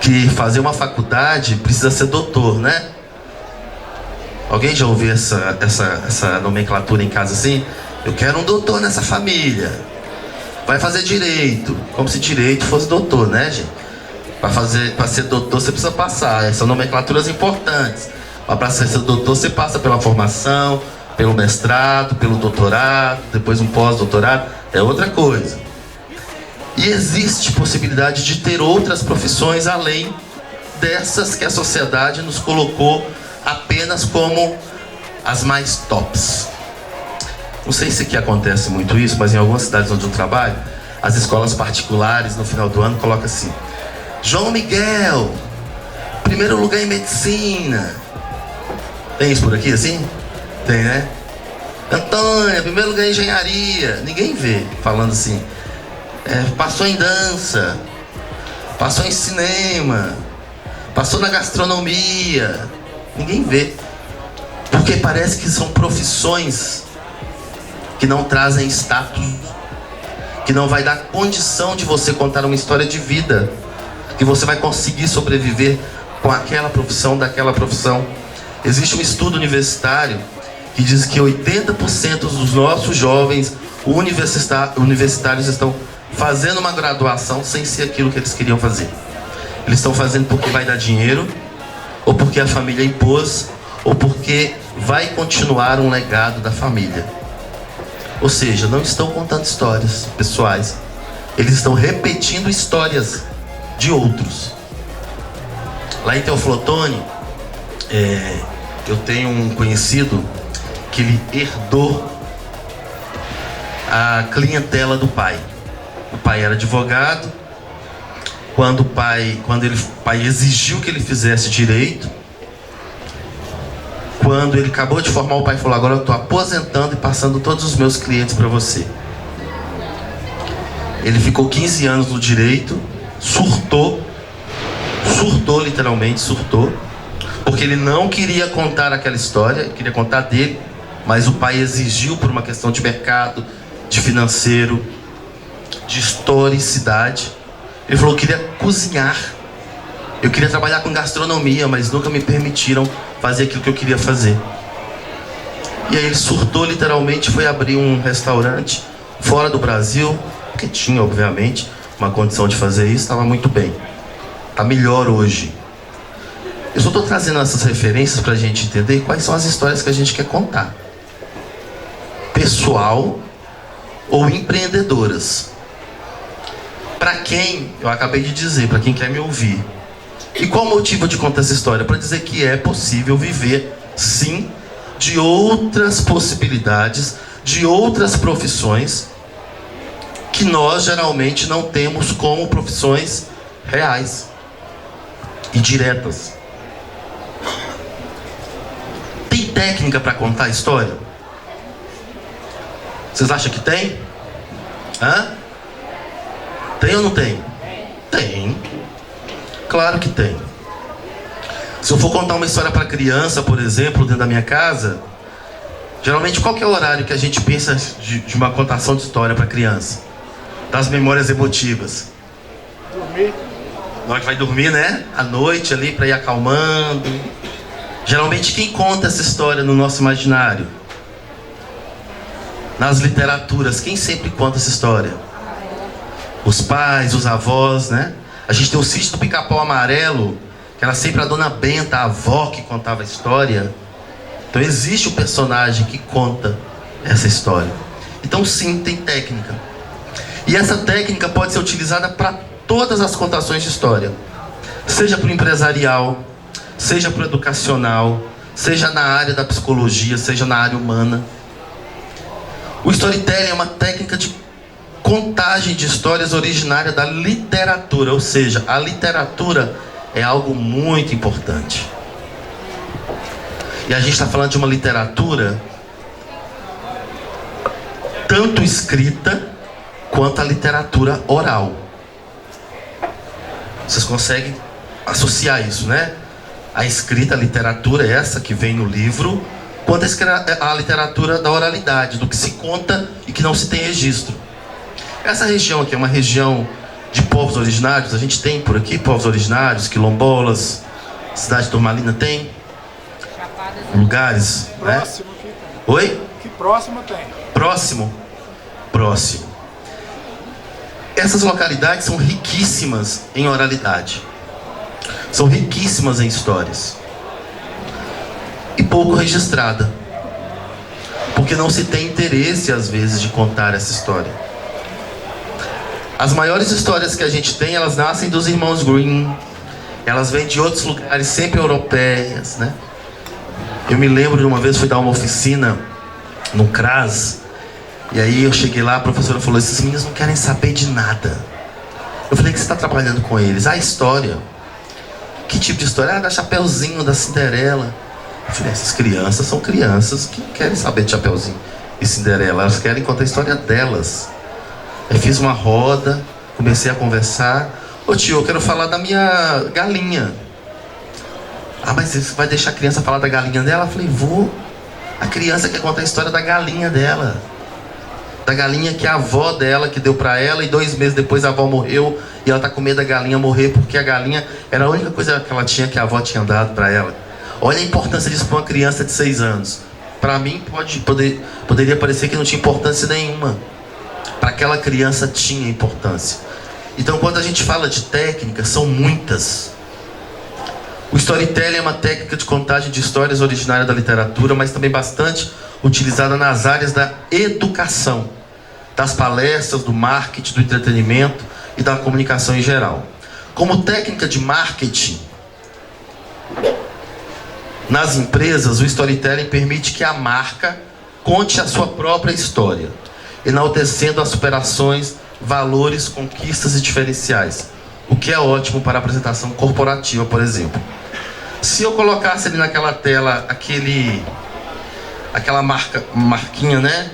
que fazer uma faculdade precisa ser doutor, né? Alguém já ouviu essa nomenclatura em casa assim? Eu quero um doutor nessa família. Vai fazer direito. Como se direito fosse doutor, né, gente? Para ser doutor você precisa passar. São nomenclaturas importantes. Mas para ser doutor você passa pela formação, pelo mestrado, pelo doutorado, depois um pós-doutorado. É outra coisa. E existe possibilidade de ter outras profissões além dessas que a sociedade nos colocou apenas como as mais tops. Não sei se aqui acontece muito isso, mas em algumas cidades onde eu trabalho, as escolas particulares no final do ano colocam assim: João Miguel, primeiro lugar em medicina. Tem isso por aqui assim? Tem, né? Antônia, primeiro lugar em engenharia. Ninguém vê falando assim. Passou em dança, passou em cinema, passou na gastronomia. Ninguém vê, porque parece que são profissões que não trazem status, que não vai dar condição de você contar uma história de vida, que você vai conseguir sobreviver com aquela profissão, daquela profissão. Existe um estudo universitário que diz que 80% dos nossos jovens universitários estão fazendo uma graduação sem ser aquilo que eles queriam fazer. Eles estão fazendo porque vai dar dinheiro, ou porque a família impôs, ou porque vai continuar um legado da família. Ou seja, não estão contando histórias pessoais, eles estão repetindo histórias de outros. Lá em Teoflotone, eu tenho um conhecido que ele herdou a clientela do pai. O pai era advogado. Quando o pai exigiu que ele fizesse direito, quando ele acabou de formar, o pai falou: agora eu estou aposentando e passando todos os meus clientes para você. Ele ficou 15 anos no direito, surtou, literalmente surtou, porque ele não queria contar aquela história, ele queria contar dele, mas o pai exigiu por uma questão de mercado, de financeiro, de historicidade. Ele falou: eu queria cozinhar, eu queria trabalhar com gastronomia, mas nunca me permitiram fazer aquilo que eu queria fazer. E aí ele surtou literalmente, foi abrir um restaurante fora do Brasil, porque tinha obviamente uma condição de fazer isso, estava muito bem, está melhor hoje. Eu só estou trazendo essas referências para a gente entender quais são as histórias que a gente quer contar, pessoal ou empreendedoras. Para quem, eu acabei de dizer, para quem quer me ouvir. E qual o motivo de contar essa história? Para dizer que é possível viver, sim, de outras possibilidades, de outras profissões, que nós geralmente não temos como profissões reais e diretas. Tem técnica para contar a história? Vocês acham que tem? Hã? Tem ou não tem? Tem. Claro que tem. Se eu for contar uma história para criança, por exemplo, dentro da minha casa, geralmente qual que é o horário que a gente pensa de uma contação de história para criança? Das memórias emotivas. Dormir. Na hora que vai dormir, né? À noite ali, para ir acalmando. Geralmente quem conta essa história no nosso imaginário? Nas literaturas, quem sempre conta essa história? Os pais, os avós, né? A gente tem o Sítio do Pica-Pau Amarelo, que era sempre a Dona Benta, a avó, que contava a história. Então existe um personagem que conta essa história. Então sim, tem técnica. E essa técnica pode ser utilizada para todas as contações de história. Seja para o empresarial, seja para o educacional, seja na área da psicologia, seja na área humana. O storytelling é uma técnica de contagem de histórias originária da literatura, ou seja, a literatura é algo muito importante. E a gente está falando de uma literatura tanto escrita quanto a literatura oral. Vocês conseguem associar isso, né? A escrita, a literatura é essa que vem no livro, quanto a literatura da oralidade, do que se conta e que não se tem registro. Essa região aqui é uma região de povos originários? A gente tem por aqui povos originários, quilombolas, cidade de Turmalina tem lugares, Próximo né? aqui tem. Oi? Que próximo tem. Próximo? Próximo. Essas localidades são riquíssimas em oralidade. São riquíssimas em histórias. E pouco registrada. Porque não se tem interesse, às vezes, de contar essa história. As maiores histórias que a gente tem, elas nascem dos irmãos Grimm. Elas vêm de outros lugares, sempre europeias, né? Eu me lembro de uma vez, fui dar uma oficina no CRAS. E aí eu cheguei lá, a professora falou, esses meninos não querem saber de nada. Eu falei, o que você está trabalhando com eles? Ah, história. Que tipo de história? Ah, da Chapeuzinho, da Cinderela. Eu falei, essas crianças são crianças que não querem saber de Chapeuzinho e Cinderela. Elas querem contar a história delas. Eu fiz uma roda, comecei a conversar. Ô tio, eu quero falar da minha galinha. Ah, mas você vai deixar a criança falar da galinha dela? Eu falei, vou. A criança quer contar a história da galinha dela. Da galinha que a avó dela que deu pra ela, e 2 meses depois a avó morreu e ela tá com medo da galinha morrer porque a galinha era a única coisa que ela tinha, que a avó tinha dado pra ela. Olha a importância disso pra uma criança de 6 anos. Pra mim poderia parecer que não tinha importância nenhuma. Para aquela criança tinha importância. Então quando a gente fala de técnicas, são muitas. O storytelling é uma técnica de contagem de histórias originária da literatura, mas também bastante utilizada nas áreas da educação, das palestras, do marketing, do entretenimento e da comunicação em geral. Como técnica de marketing, nas empresas, o storytelling permite que a marca conte a sua própria história, enaltecendo as superações, valores, conquistas e diferenciais, o que é ótimo para a apresentação corporativa, por exemplo. Se eu colocasse ali naquela tela aquela marquinha, né,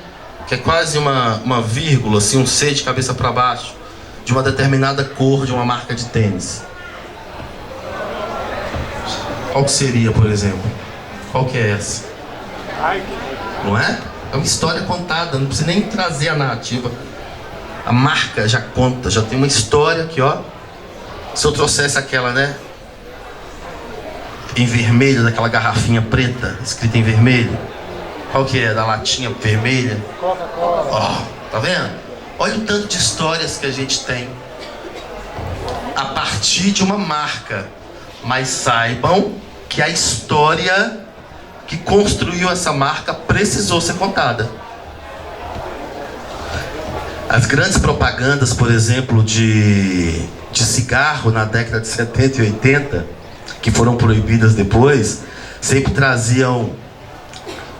que é quase uma vírgula, assim, um C de cabeça para baixo, de uma determinada cor de uma marca de tênis. Qual que seria, por exemplo? Qual que é essa? Não é? É uma história contada, não precisa nem trazer a narrativa. A marca já conta, já tem uma história aqui, ó. Se eu trouxesse aquela, né, em vermelho, daquela garrafinha preta, escrita em vermelho. Qual que é? Da latinha vermelha? Coca-Cola. Ó, tá vendo? Olha o tanto de histórias que a gente tem a partir de uma marca. Mas saibam que a história que construiu essa marca precisou ser contada. As grandes propagandas, por exemplo, de cigarro na década de 70 e 80, que foram proibidas depois, sempre traziam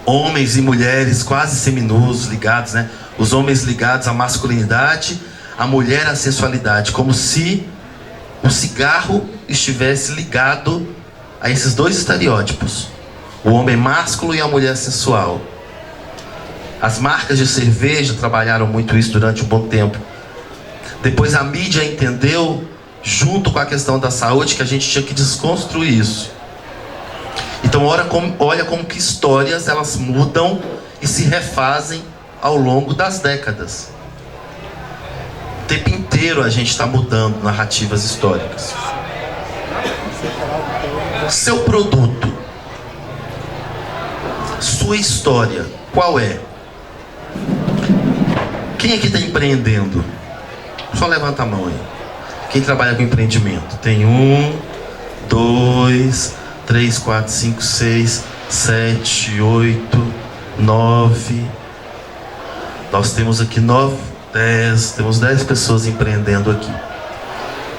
homens e mulheres quase seminus ligados, né? Os homens ligados à masculinidade, a mulher à sensualidade, como se o cigarro estivesse ligado a esses dois estereótipos, o homem másculo e a mulher sensual. As marcas de cerveja trabalharam muito isso durante um bom tempo. Depois a mídia entendeu, junto com a questão da saúde, que a gente tinha que desconstruir isso. Então olha como que histórias elas mudam e se refazem ao longo das décadas. O tempo inteiro a gente está mudando narrativas históricas. Seu produto, sua história, qual é? Quem aqui está empreendendo? Só levanta a mão aí. Quem trabalha com empreendimento? Tem 1, 2, 3, 4, 5, 6, 7, 8, 9. Nós temos aqui 9, 10. Temos 10 pessoas empreendendo aqui.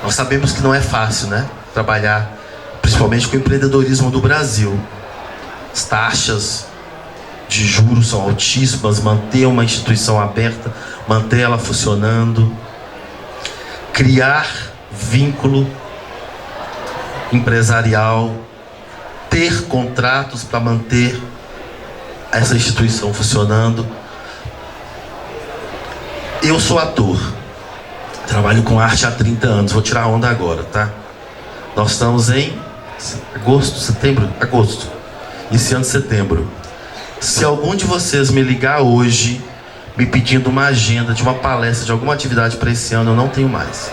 Nós sabemos que não é fácil, né? Trabalhar, principalmente com o empreendedorismo do Brasil. As taxas de juros são altíssimas, manter uma instituição aberta, manter ela funcionando, criar vínculo empresarial, ter contratos para manter essa instituição funcionando. Eu sou ator, trabalho com arte há 30 anos, vou tirar onda agora, tá? Nós estamos em agosto, iniciando setembro. Se algum de vocês me ligar hoje, me pedindo uma agenda de uma palestra, de alguma atividade para esse ano, eu não tenho mais.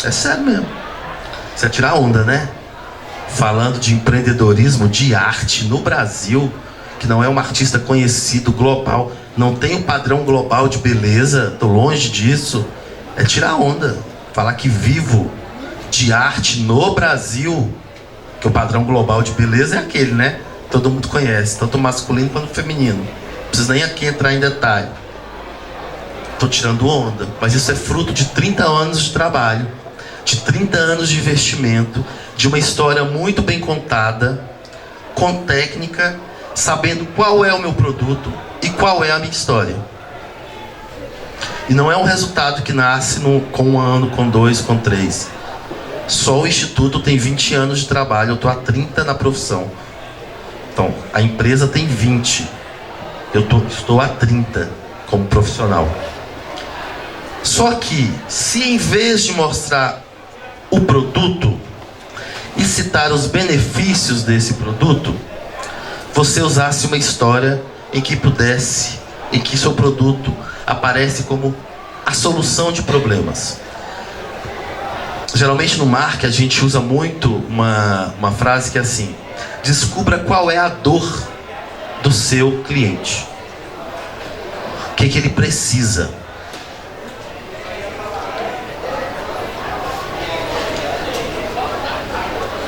É sério mesmo. Você vai tirar onda, né? Falando de empreendedorismo, de arte no Brasil, que não é um artista conhecido global, não tem um padrão global de beleza, tô longe disso. É tirar onda. Falar que vivo de arte no Brasil, que o padrão global de beleza é aquele, né? Todo mundo conhece, tanto masculino quanto feminino. Não precisa nem aqui entrar em detalhe. Tô tirando onda, mas isso é fruto de 30 anos de trabalho, de 30 anos de investimento, de uma história muito bem contada, com técnica, sabendo qual é o meu produto e qual é a minha história. E não é um resultado que nasce com 1 ano, com 2, com 3. Só o Instituto tem 20 anos de trabalho, eu estou há 30 na profissão. Então, a empresa tem 20. Estou há 30 como profissional. Só que, se em vez de mostrar o produto e citar os benefícios desse produto, você usasse uma história em que seu produto aparece como a solução de problemas. Geralmente no marketing a gente usa muito uma frase que é assim: descubra qual é a dor do seu cliente. O que ele precisa.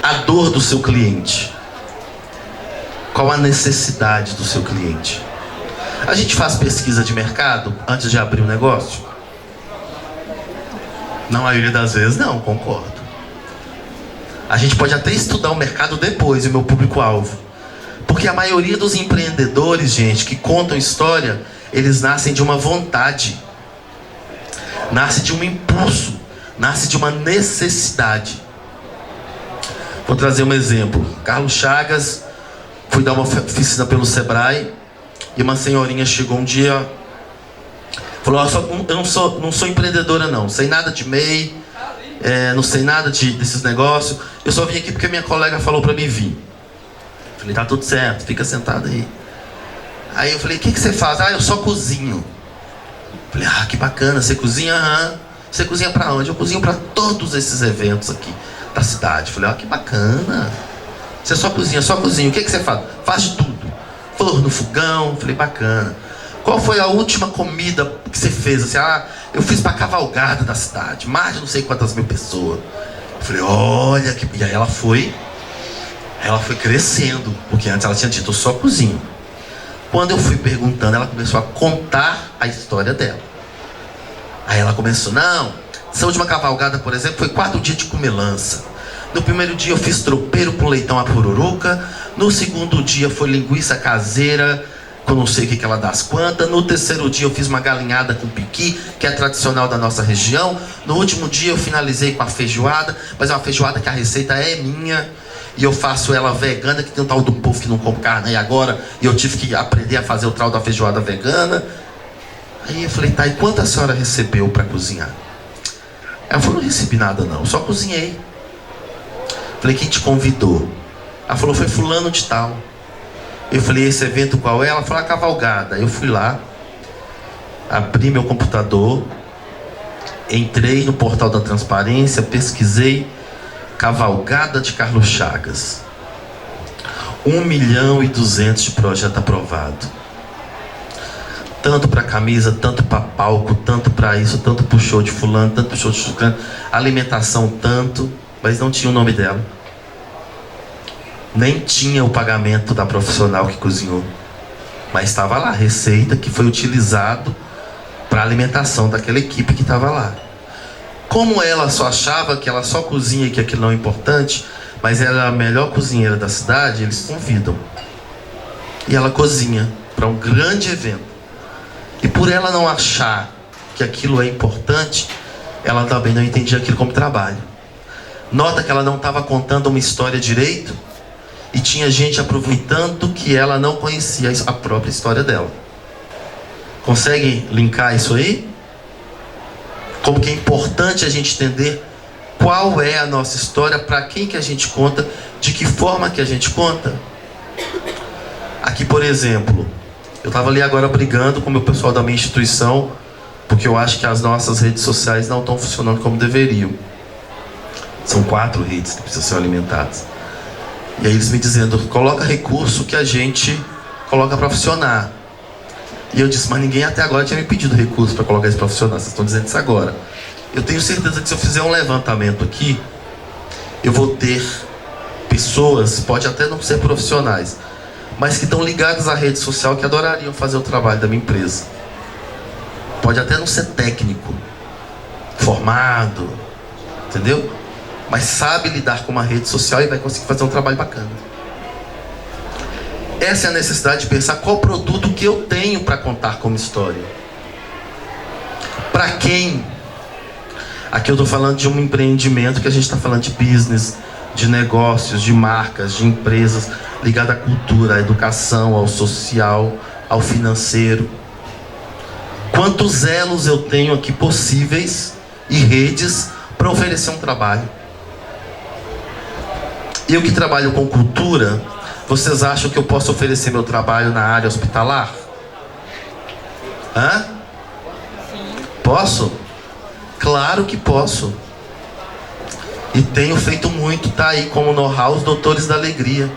A dor do seu cliente. Qual a necessidade do seu cliente? A gente faz pesquisa de mercado antes de abrir um negócio? Na maioria das vezes não, concordo. A gente pode até estudar o mercado depois, e o meu público-alvo. Porque a maioria dos empreendedores, gente, que contam história, eles nascem de uma vontade. Nasce de um impulso. Nasce de uma necessidade. Vou trazer um exemplo. Carlos Chagas, fui dar uma oficina pelo Sebrae, e uma senhorinha chegou um dia, falou: eu não sou empreendedora não, sei nada de MEI, não sei nada desses negócios, eu só vim aqui porque minha colega falou pra mim vir. Falei: tá tudo certo, fica sentado aí. Aí eu falei: o que você faz? Eu só cozinho. Falei: que bacana, você cozinha? Você cozinha pra onde? Eu cozinho pra todos esses eventos aqui da cidade. Falei: que bacana. Você só cozinha, o que você faz? Faz de tudo. Forno, fogão. Falei: bacana. Qual foi a última comida que você fez? Assim, eu fiz pra cavalgada da cidade, mais de não sei quantas mil pessoas. Falei: olha que... E aí ela foi crescendo, porque antes ela tinha dito: eu só cozinho. Quando eu fui perguntando, ela começou a contar a história dela. Aí ela começou: não, essa última cavalgada, por exemplo, foi 4 dias de comilança. No primeiro dia eu fiz tropeiro com leitão à pururuca. No segundo dia foi linguiça caseira, que eu não sei o que ela dá as quantas. No terceiro dia eu fiz uma galinhada com piqui, que é tradicional da nossa região. No último dia eu finalizei com a feijoada, mas é uma feijoada que a receita é minha. E eu faço ela vegana, que tem um tal do povo que não come carne aí agora. E eu tive que aprender a fazer o tal da feijoada vegana. Aí eu falei: tá, e quanto a senhora recebeu para cozinhar? Ela falou: não recebi nada não, só cozinhei. Falei: quem te convidou? Ela falou: foi fulano de tal. Eu falei: esse evento qual é? Ela falou: a cavalgada. Eu fui lá, abri meu computador, entrei no portal da transparência, pesquisei cavalgada de Carlos Chagas. 1.200.000 de projeto aprovado. Tanto para camisa, tanto para palco, tanto para isso, tanto para o show de fulano, tanto para o show de fulano, alimentação tanto, mas não tinha o nome dela. Nem tinha o pagamento da profissional que cozinhou. Mas estava lá, receita que foi utilizado para a alimentação daquela equipe que estava lá. Como ela só achava que ela só cozinha e que aquilo não é importante, mas ela é a melhor cozinheira da cidade, eles convidam. E ela cozinha para um grande evento. E por ela não achar que aquilo é importante, ela também não entendia aquilo como trabalho. Nota que ela não estava contando uma história direito, e tinha gente aproveitando que ela não conhecia a própria história dela. Consegue linkar isso aí? Como que é importante a gente entender qual é a nossa história, para quem que a gente conta, de que forma que a gente conta. Aqui, por exemplo, eu estava ali agora brigando com o meu pessoal da minha instituição, porque eu acho que as nossas redes sociais não estão funcionando como deveriam. São 4 redes que precisam ser alimentadas. E aí eles me dizendo, coloca recurso que a gente coloca para funcionar. E eu disse, mas ninguém até agora tinha me pedido recurso para colocar isso para funcionar. Vocês estão dizendo isso agora. Eu tenho certeza que se eu fizer um levantamento aqui, eu vou ter pessoas, pode até não ser profissionais, mas que estão ligadas à rede social, que adorariam fazer o trabalho da minha empresa. Pode até não ser técnico, formado, entendeu? Mas sabe lidar com uma rede social e vai conseguir fazer um trabalho bacana. Essa é a necessidade de pensar qual produto que eu tenho para contar como história. Para quem? Aqui eu estou falando de um empreendimento, que a gente está falando de business, de negócios, de marcas, de empresas ligadas à cultura, à educação, ao social, ao financeiro. Quantos elos eu tenho aqui possíveis e redes para oferecer um trabalho? Eu que trabalho com cultura, vocês acham que eu posso oferecer meu trabalho na área hospitalar? Hã? Posso? Claro que posso. E tenho feito muito, tá aí como know-how os Doutores da Alegria.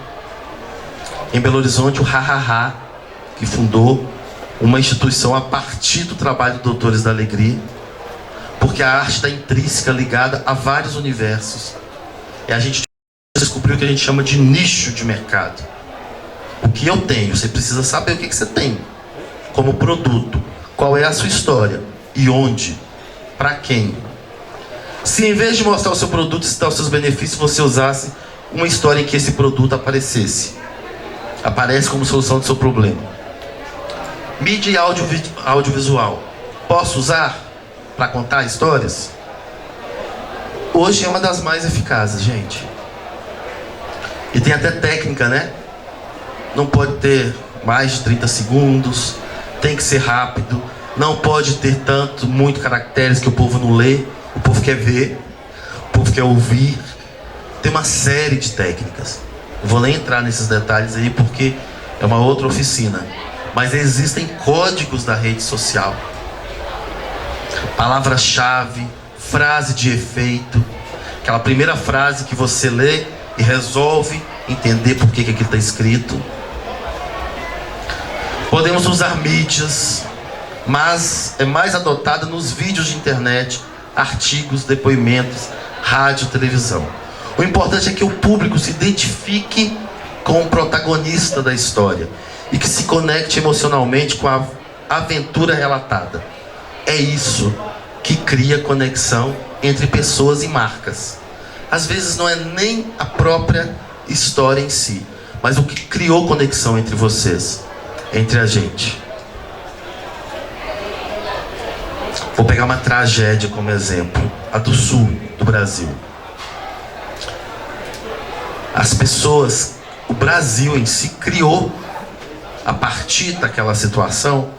Em Belo Horizonte, o Ha, que fundou uma instituição a partir do trabalho dos Doutores da Alegria. Porque a arte está intrínseca, ligada a vários universos. E a gente descobriu o que a gente chama de nicho de mercado. O que eu tenho, você precisa saber o que você tem como produto, qual é a sua história e onde, para quem. Se em vez de mostrar o seu produto e citar os seus benefícios, você usasse uma história em que esse produto aparece como solução do seu problema. Mídia e audiovisual, posso usar para contar histórias? Hoje é uma das mais eficazes, gente. E tem até técnica, né? Não pode ter mais de 30 segundos, tem que ser rápido, não pode ter muito caracteres que o povo não lê, o povo quer ver, o povo quer ouvir. Tem uma série de técnicas. Não vou nem entrar nesses detalhes aí porque é uma outra oficina. Mas existem códigos da rede social. Palavra-chave, frase de efeito, aquela primeira frase que você lê e resolve entender por que aquilo está escrito. Podemos usar mídias, mas é mais adotada nos vídeos de internet, artigos, depoimentos, rádio, televisão. O importante é que o público se identifique com o protagonista da história e que se conecte emocionalmente com a aventura relatada. É isso que cria conexão entre pessoas e marcas. Às vezes não é nem a própria história em si, mas o que criou conexão entre vocês, entre a gente. Vou pegar uma tragédia como exemplo, a do sul do Brasil. As pessoas, o Brasil em si criou, a partir daquela situação,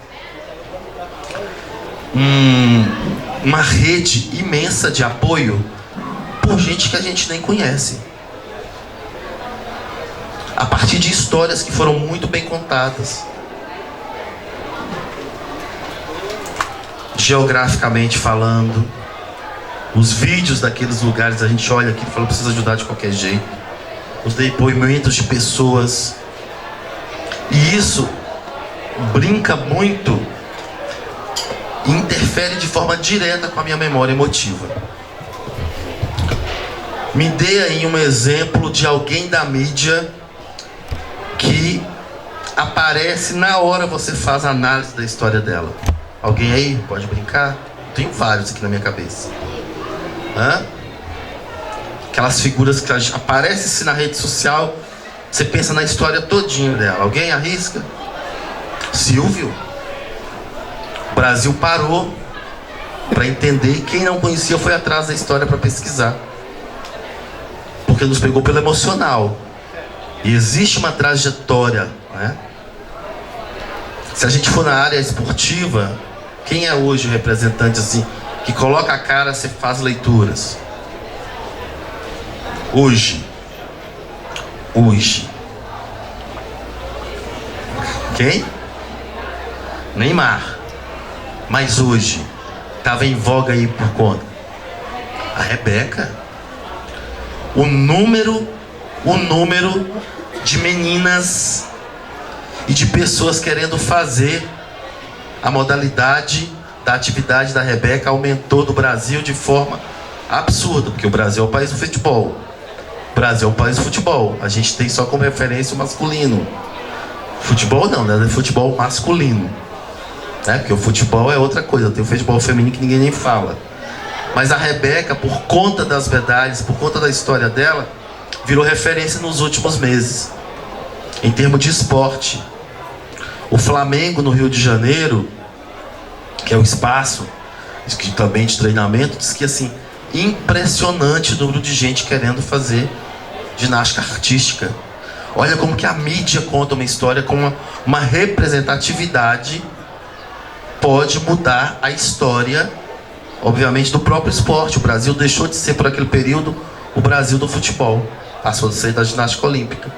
uma rede imensa de apoio por gente que a gente nem conhece, a partir de histórias que foram muito bem contadas, geograficamente falando. Os vídeos daqueles lugares, a gente olha aqui e fala, precisa ajudar de qualquer jeito. Os depoimentos de pessoas, e isso brinca muito, interfere de forma direta com a minha memória emotiva. Me dê aí um exemplo de alguém da mídia que aparece na hora você faz a análise da história dela. Alguém aí? Pode brincar? Tenho vários aqui na minha cabeça. Aquelas figuras que aparecem na rede social, você pensa na história todinha dela. Alguém arrisca? Silvio. O Brasil parou para entender, e quem não conhecia foi atrás da história para pesquisar, porque nos pegou pelo emocional. E existe uma trajetória, né? Se a gente for na área esportiva, quem é hoje o representante assim, que coloca a cara, você faz leituras? Hoje. Quem? Neymar. Mas hoje estava em voga aí por conta. A Rebeca. o número de meninas e de pessoas querendo fazer a modalidade da atividade da Rebeca aumentou no Brasil de forma absurda, porque o Brasil é o país do futebol. O Brasil é o país do futebol. A gente tem só como referência o masculino. Futebol não, né? É futebol masculino, né? Porque o futebol é outra coisa. Tem o futebol feminino que ninguém nem fala. Mas a Rebeca, por conta das medalhas, por conta da história dela, virou referência nos últimos meses, em termos de esporte. O Flamengo, no Rio de Janeiro, que é o espaço que também de treinamento, diz que assim, impressionante o número de gente querendo fazer ginástica artística. Olha como que a mídia conta uma história com uma representatividade pode mudar a história, obviamente, do próprio esporte. O Brasil deixou de ser, por aquele período, o Brasil do futebol. Passou a ser da ginástica olímpica.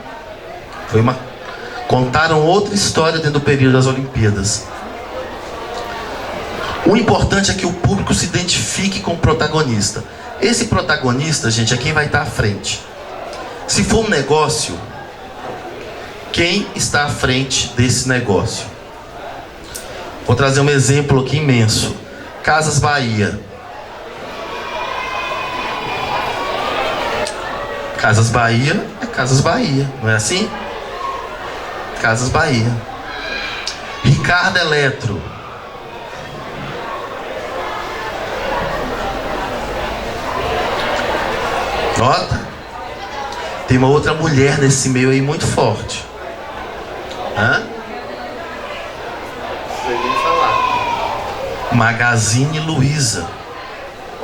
Contaram outra história dentro do período das Olimpíadas. O importante é que o público se identifique com o protagonista. Esse protagonista, gente, é quem vai estar à frente. Se for um negócio, quem está à frente desse negócio? Vou trazer um exemplo aqui imenso. Casas Bahia. Casas Bahia é Casas Bahia, não é assim? Casas Bahia. Ricardo Eletro. Nota? Tem uma outra mulher nesse meio aí muito forte. Hã? Magazine Luiza.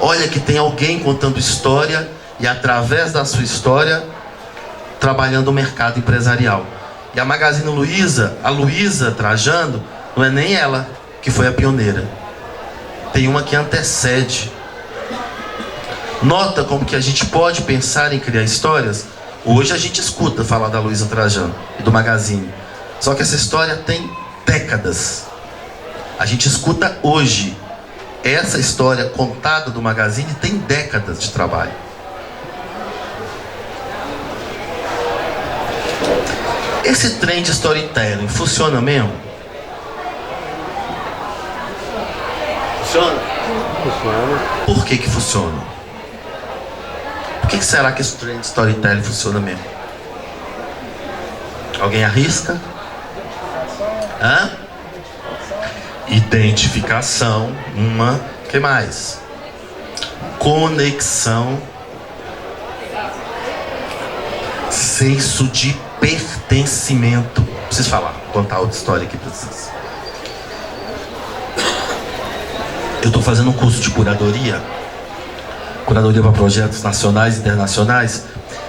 Olha que tem alguém contando história e através da sua história trabalhando o mercado empresarial. E a Magazine Luiza, a Luiza Trajano, não é nem ela que foi a pioneira. Tem uma que antecede. Nota como que a gente pode pensar em criar histórias? Hoje a gente escuta falar da Luiza Trajano e do Magazine. Só que essa história tem décadas. A gente escuta hoje. Essa história contada do Magazine tem décadas de trabalho. Esse trem de storytelling funciona mesmo? Funciona? Funciona. Por que que funciona? Por que será que esse trem de storytelling funciona mesmo? Alguém arrisca? Hã? Identificação, o que mais? Conexão, senso de pertencimento. Preciso falar, contar outra história aqui pra vocês. Eu estou fazendo um curso de curadoria para projetos nacionais e internacionais.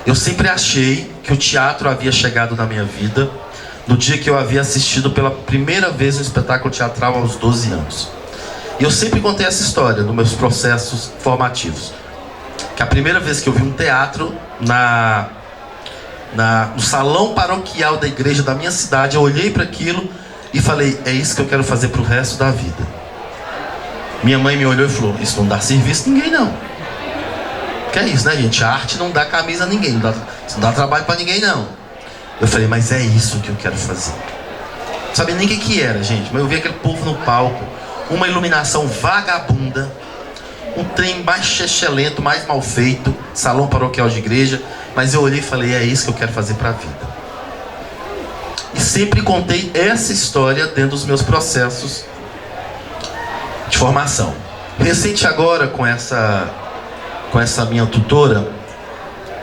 Eu sempre achei que o teatro havia chegado na minha vida no dia que eu havia assistido pela primeira vez um espetáculo teatral aos 12 anos. E eu sempre contei essa história nos meus processos formativos. Que a primeira vez que eu vi um teatro no salão paroquial da igreja da minha cidade, eu olhei para aquilo e falei, é isso que eu quero fazer pro resto da vida. Minha mãe me olhou e falou, isso não dá serviço a ninguém não. Que é isso, né, gente? A arte não dá camisa a ninguém, isso não dá trabalho para ninguém não. Eu falei, mas é isso que eu quero fazer. Não sabia nem o que era, gente, mas eu vi aquele povo no palco, uma iluminação vagabunda, um trem mais chechelento, mais mal feito, salão paroquial de igreja, mas eu olhei e falei, é isso que eu quero fazer para a vida. E sempre contei essa história dentro dos meus processos de formação. Recente agora, com essa minha tutora,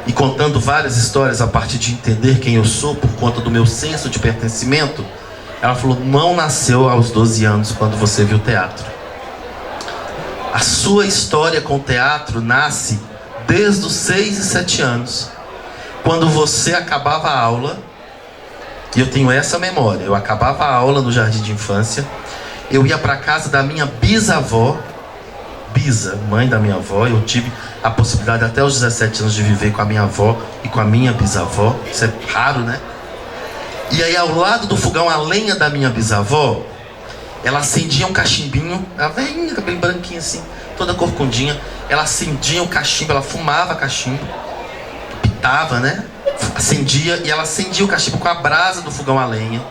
e contando várias histórias a partir de entender quem eu sou por conta do meu senso de pertencimento, ela falou, não nasceu aos 12 anos quando você viu teatro. A sua história com o teatro nasce desde os 6 e 7 anos, quando você acabava a aula, e eu tenho essa memória, eu acabava a aula no jardim de infância, eu ia para casa da minha bisavó, mãe da minha avó. Eu tive a possibilidade até os 17 anos de viver com a minha avó e com a minha bisavó. Isso é raro, né? E aí ao lado do fogão, a lenha da minha bisavó, ela acendia um cachimbinho, ela velhinha, cabelo branquinho assim, toda corcundinha. Ela acendia o cachimbo, ela fumava cachimbo. fritava, né? Acendia, e ela acendia o cachimbo com a brasa do fogão a lenha.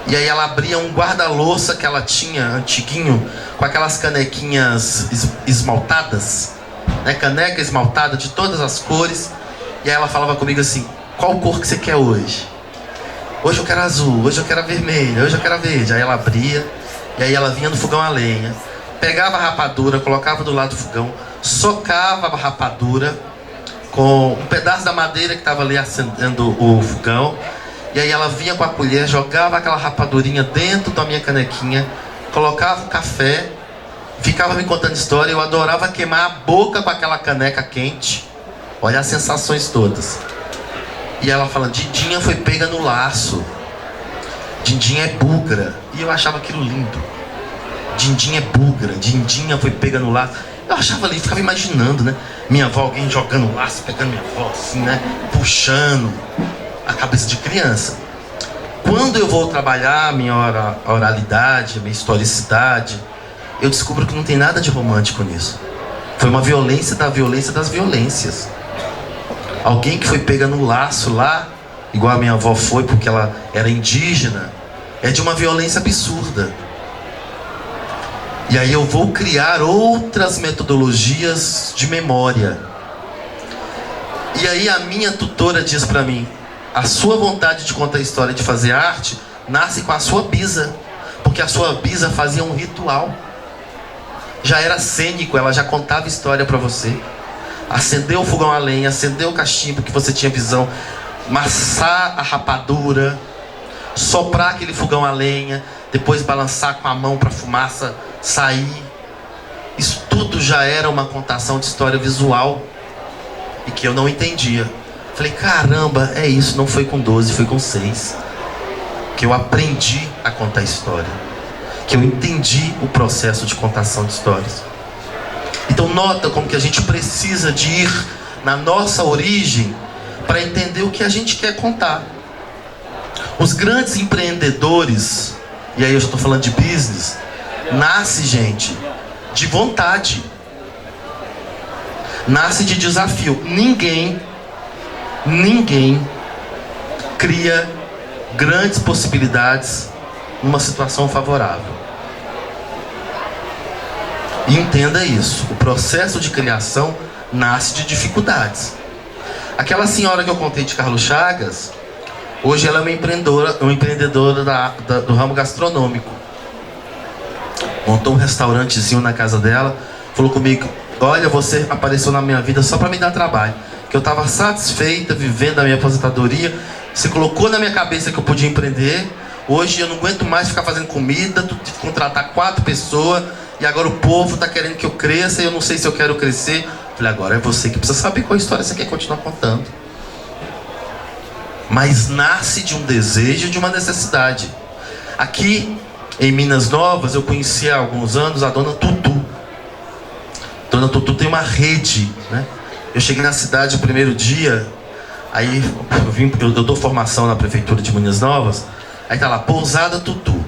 E aí ela abria um guarda-louça que ela tinha, antiguinho, com aquelas canequinhas esmaltadas, né? Caneca esmaltada de todas as cores. E aí ela falava comigo assim: qual cor que você quer hoje? Hoje eu quero azul, hoje eu quero vermelho, hoje eu quero verde. Aí ela abria, e aí ela vinha no fogão a lenha, pegava a rapadura, colocava do lado do fogão, socava a rapadura com um pedaço da madeira que estava ali acendendo o fogão. E aí ela vinha com a colher, jogava aquela rapadurinha dentro da minha canequinha, colocava o café, ficava me contando história. Eu adorava queimar a boca com aquela caneca quente. Olha as sensações todas. E ela falando: Dindinha foi pega no laço, Dindinha é búlgara. E eu achava aquilo lindo. Dindinha é búlgara, Dindinha foi pega no laço. Eu achava ali, ficava imaginando, né? Minha avó, alguém jogando o laço, pegando minha avó assim, né? Puxando. A cabeça de criança. Quando eu vou trabalhar a minha oralidade, a minha historicidade, eu descubro que não tem nada de romântico nisso. Foi uma violência da violência das violências. Alguém que foi pega no laço lá, igual a minha avó foi, porque ela era indígena, é de uma violência absurda. E aí eu vou criar outras metodologias de memória. E aí a minha tutora diz pra mim: a sua vontade de contar história, de fazer arte, nasce com a sua bisa. Porque a sua bisa fazia um ritual. Já era cênico, ela já contava história pra você. Acender o fogão a lenha, acender o cachimbo que você tinha visão, amassar a rapadura, soprar aquele fogão a lenha, depois balançar com a mão pra fumaça sair. Isso tudo já era uma contação de história visual. E que eu não entendia. Falei: caramba, é isso, não foi com 12, foi com 6 que eu aprendi a contar história, que eu entendi o processo de contação de histórias. Então nota como que a gente precisa de ir na nossa origem para entender o que a gente quer contar. Os grandes empreendedores, e aí eu já estou falando de business, nasce, gente, de vontade, nasce de desafio. Ninguém cria grandes possibilidades numa situação favorável. E entenda isso: o processo de criação nasce de dificuldades. Aquela senhora que eu contei de Carlos Chagas, hoje ela é uma empreendedora do ramo gastronômico. Montou um restaurantezinho na casa dela, falou comigo: olha, você apareceu na minha vida só para me dar trabalho, que eu estava satisfeita vivendo a minha aposentadoria. Você colocou na minha cabeça que eu podia empreender. Hoje eu não aguento mais ficar fazendo comida, tive que contratar 4 pessoas, e agora o povo está querendo que eu cresça e eu não sei se eu quero crescer. Falei: agora é você que precisa saber qual história você quer continuar contando. Mas nasce de um desejo, de uma necessidade. Aqui em Minas Novas eu conheci há alguns anos a Dona Tutu. Dona Tutu tem uma rede, né? Eu cheguei na cidade o primeiro dia, aí eu dou formação na prefeitura de Minas Novas, aí tá lá: Pousada Tutu.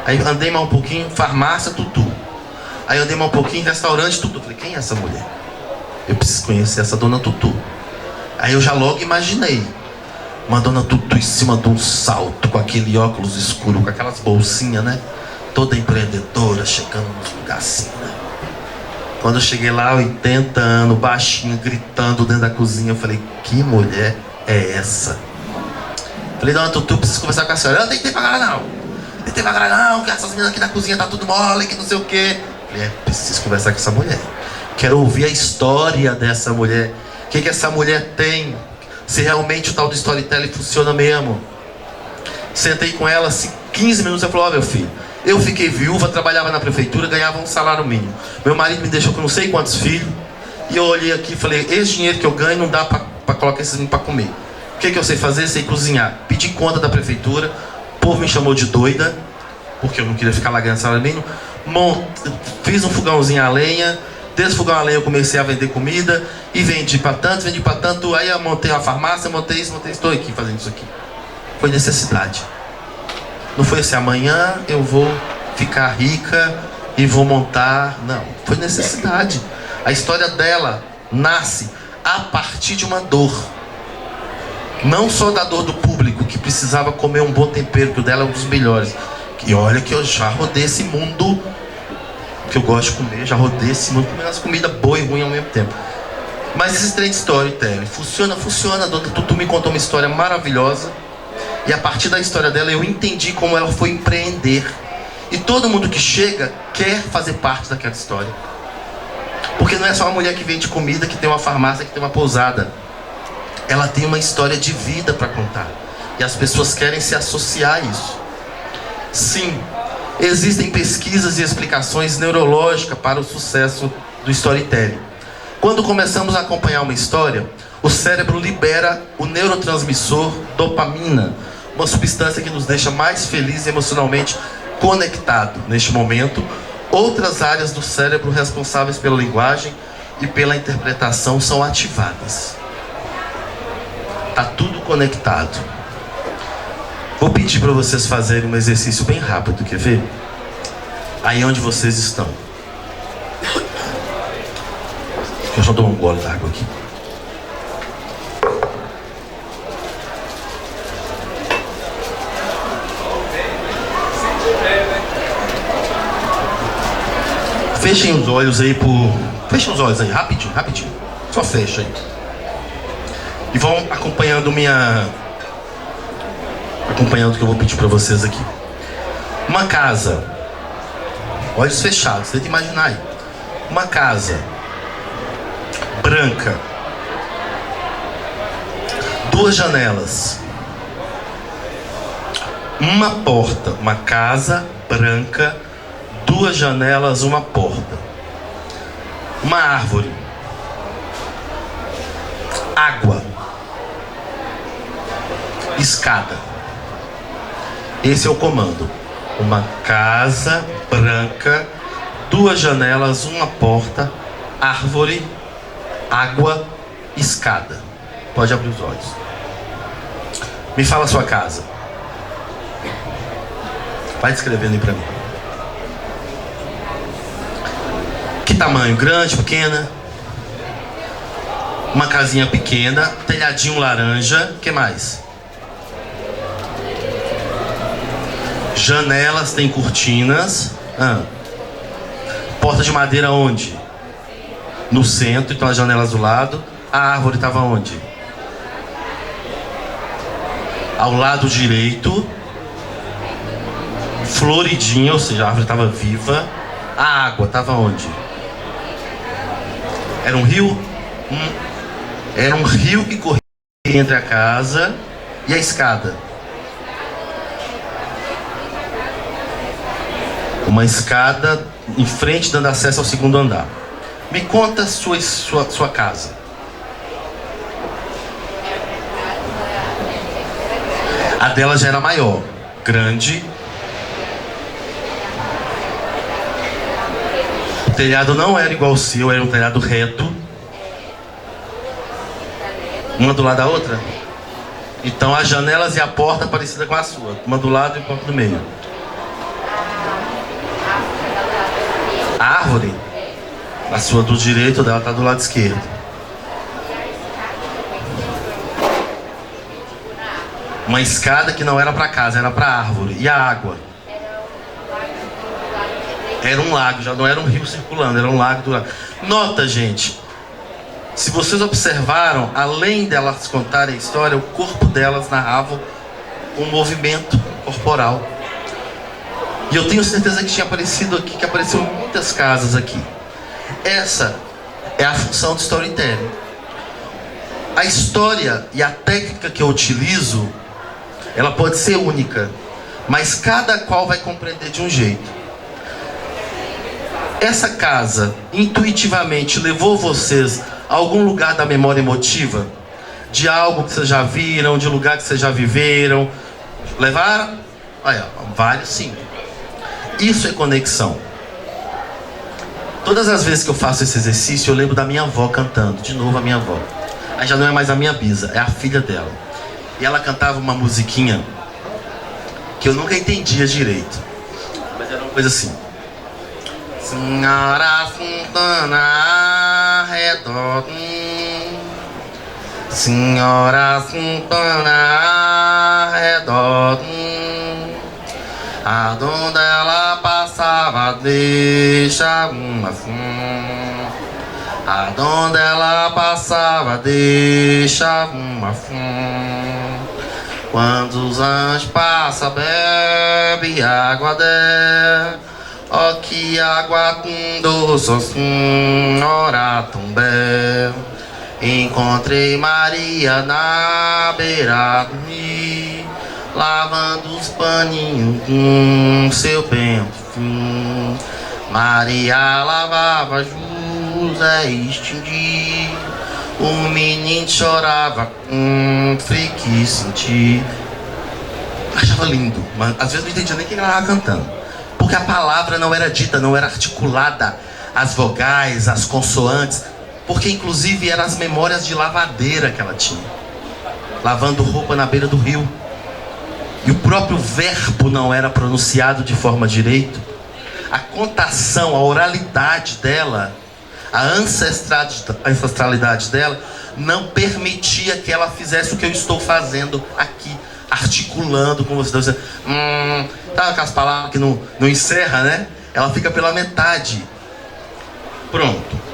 Aí andei mais um pouquinho, farmácia Tutu. Aí andei mais um pouquinho, restaurante Tutu. Falei: quem é essa mulher? Eu preciso conhecer essa Dona Tutu. Aí eu já logo imaginei uma Dona Tutu em cima de um salto, com aquele óculos escuro, com aquelas bolsinhas, né? Toda empreendedora, chegando nos lugares assim, né? Quando eu cheguei lá, 80 anos, baixinho, gritando dentro da cozinha, eu falei: que mulher é essa? Falei: Dona Tutu, preciso conversar com a senhora. Eu não tem tempo pra não. Não tem tempo pra não, que essas meninas aqui na cozinha tá tudo mole, que não sei o quê. Falei: preciso conversar com essa mulher. Quero ouvir a história dessa mulher. O que essa mulher tem? Se realmente o tal do storytelling funciona mesmo. Sentei com ela, assim, 15 minutos, ela falou: ó, meu filho, eu fiquei viúva, trabalhava na prefeitura, ganhava um salário mínimo. Meu marido me deixou com não sei quantos filhos. E eu olhei aqui e falei: esse dinheiro que eu ganho não dá pra colocar esses meninos pra comer. O que eu sei fazer? Sei cozinhar. Pedi conta da prefeitura. O povo me chamou de doida, porque eu não queria ficar lá ganhando salário mínimo. Fiz um fogãozinho a lenha. Desse fogão a lenha eu comecei a vender comida. E vendi pra tanto. Aí eu montei uma farmácia, montei isso. Estou aqui fazendo isso aqui. Foi necessidade. Não foi assim: amanhã eu vou ficar rica e vou montar. Não, foi necessidade. A história dela nasce a partir de uma dor. Não só da dor do público, que precisava comer um bom tempero, que o dela é um dos melhores. E olha que eu já rodei esse mundo, que eu gosto de comer, já rodei esse mundo, comendo as comidas boas e ruins ao mesmo tempo. Mas esse trem de storytelling funciona. A dona Tutu me contou uma história maravilhosa. E a partir da história dela eu entendi como ela foi empreender. E todo mundo que chega quer fazer parte daquela história. Porque não é só uma mulher que vende comida, que tem uma farmácia, que tem uma pousada. Ela tem uma história de vida para contar. E as pessoas querem se associar a isso. Sim, existem pesquisas e explicações neurológicas para o sucesso do storytelling. Quando começamos a acompanhar uma história, o cérebro libera o neurotransmissor dopamina, uma substância que nos deixa mais felizes e emocionalmente conectado. Neste momento, outras áreas do cérebro responsáveis pela linguagem e pela interpretação são ativadas. Tá tudo conectado. Vou pedir para vocês fazerem um exercício bem rápido, quer ver? Aí onde vocês estão. Eu só dou um gole d'água aqui. Fechem os olhos aí Fechem os olhos aí, rapidinho. Só fecha aí. E vão acompanhando o que eu vou pedir para vocês aqui. Uma casa. Olhos fechados, tenta imaginar aí. Uma casa branca. 2 janelas. Uma porta. Uma casa branca. 2 janelas, uma porta. Uma árvore. Água. Escada. Esse é o comando. Uma casa branca, 2 janelas, uma porta, árvore, água, escada. Pode abrir os olhos. Me fala a sua casa. Vai descrevendo aí pra mim. Que tamanho? Grande, pequena? Uma casinha pequena, telhadinho laranja. O que mais? Janelas, tem cortinas. Porta de madeira onde? No centro, então as janelas do lado. A árvore estava onde? Ao lado direito. Floridinha, ou seja, a árvore estava viva. A água estava onde? Era um rio? Era um rio que corria entre a casa e a escada. Uma escada em frente, dando acesso ao 2º andar. Me conta sua casa. A dela já era maior, grande. O telhado não era igual ao seu, era um telhado reto. Uma do lado da outra? Então as janelas e a porta parecida com a sua. Uma do lado e a porta do meio. A árvore, a sua do direito, dela está do lado esquerdo. Uma escada que não era para casa, era para árvore. E a água? Era um lago, já não era um rio circulando, era um lago do lado. Nota, gente, se vocês observaram, além delas contarem a história, o corpo delas narrava um movimento corporal. E eu tenho certeza que tinha aparecido aqui, que apareceu em muitas casas aqui. Essa é a função do storytelling. A história e a técnica que eu utilizo, ela pode ser única, mas cada qual vai compreender de um jeito. Essa casa, intuitivamente, levou vocês a algum lugar da memória emotiva? De algo que vocês já viram, de um lugar que vocês já viveram? Levaram? Olha, vários sim. Isso é conexão. Todas as vezes que eu faço esse exercício, eu lembro da minha avó cantando. De novo a minha avó. Aí já não é mais a minha bisa, é a filha dela. E ela cantava uma musiquinha que eu nunca entendia direito. Mas era uma coisa assim. Senhora Fontana, redor Senhora Santana redor, aonde ela passava deixava uma aonde ela passava deixava uma quando os anjos passam bebe água dela. Oh, que água com doce, senhora tão bela. Encontrei Maria na beira do rio, lavando os paninhos com seu bento fim. Maria lavava, José estendia. O menino chorava com frio que sentia. Achava lindo, mas às vezes não entendia nem quem ela estava cantando. Porque a palavra não era dita, não era articulada, as vogais, as consoantes, porque inclusive eram as memórias de lavadeira que ela tinha, lavando roupa na beira do rio. E o próprio verbo não era pronunciado de forma direita. A contação, a oralidade dela, a ancestralidade dela, não permitia que ela fizesse o que eu estou fazendo aqui, articulando com você, dizendo, tá aquelas palavras que não encerra, né? Ela fica pela metade. Pronto.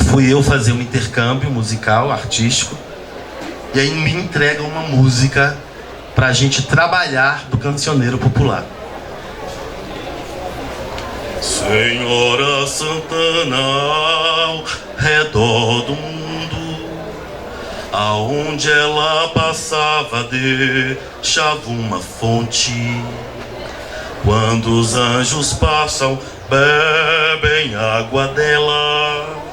Fui eu fazer um intercâmbio musical, artístico, e aí me entrega uma música pra gente trabalhar do cancioneiro popular. Senhora Santana ao redor do mundo, aonde ela passava deixava uma fonte. Quando os anjos passam, bebem água dela.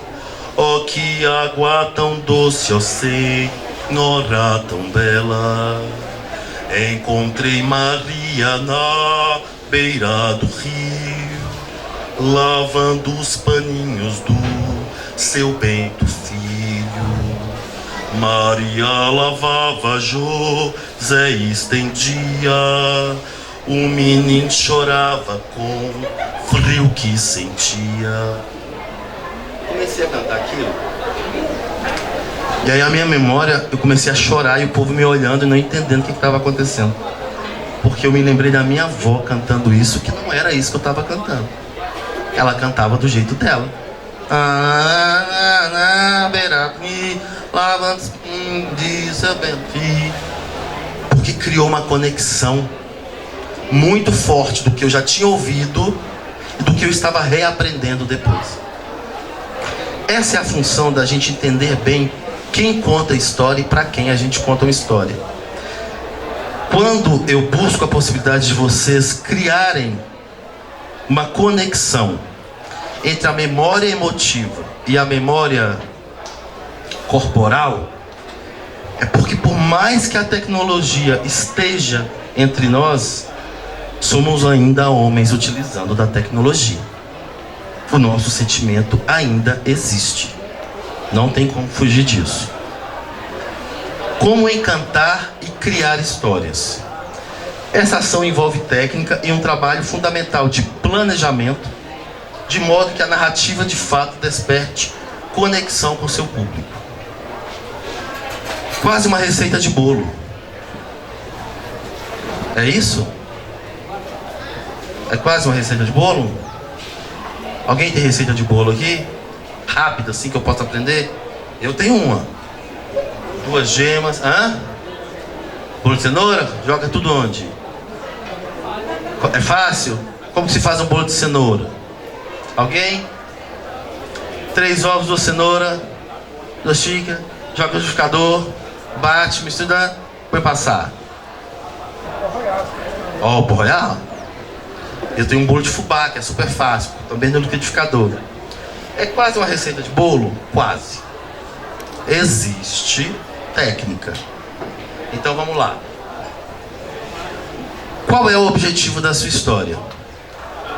Oh, que água tão doce, ó senhora tão bela. Encontrei Maria na beira do rio, lavando os paninhos do seu bento filho. Maria lavava, José estendia. O menino chorava com frio que sentia. Comecei a cantar aquilo. E aí a minha memória, eu comecei a chorar e o povo me olhando e não entendendo o que estava acontecendo. Porque eu me lembrei da minha avó cantando isso, que não era isso que eu estava cantando. Ela cantava do jeito dela. Porque criou uma conexão muito forte do que eu já tinha ouvido e do que eu estava reaprendendo depois. Essa é a função da gente entender bem quem conta a história e para quem a gente conta uma história. Quando eu busco a possibilidade de vocês criarem uma conexão entre a memória emotiva e a memória corporal, é porque por mais que a tecnologia esteja entre nós, somos ainda homens utilizando da tecnologia. O nosso sentimento ainda existe. Não tem como fugir disso. Como encantar e criar histórias? Essa ação envolve técnica e um trabalho fundamental de planejamento, de modo que a narrativa de fato desperte conexão com o seu público. Quase uma receita de bolo. É isso? É quase uma receita de bolo? Alguém tem receita de bolo aqui? Rápida, assim, que eu posso aprender? Eu tenho uma. 2 gemas. Bolo de cenoura? Joga tudo onde? É fácil? Como que se faz um bolo de cenoura? Alguém? 3 ovos, 2 cenoura, 2 xícaras, joga no liquidificador, bate, mistura, põe passar. Ó, o pó royal? Eu tenho um bolo de fubá, que é super fácil, também no liquidificador. É quase uma receita de bolo? Quase. Existe técnica. Então vamos lá. Qual é o objetivo da sua história?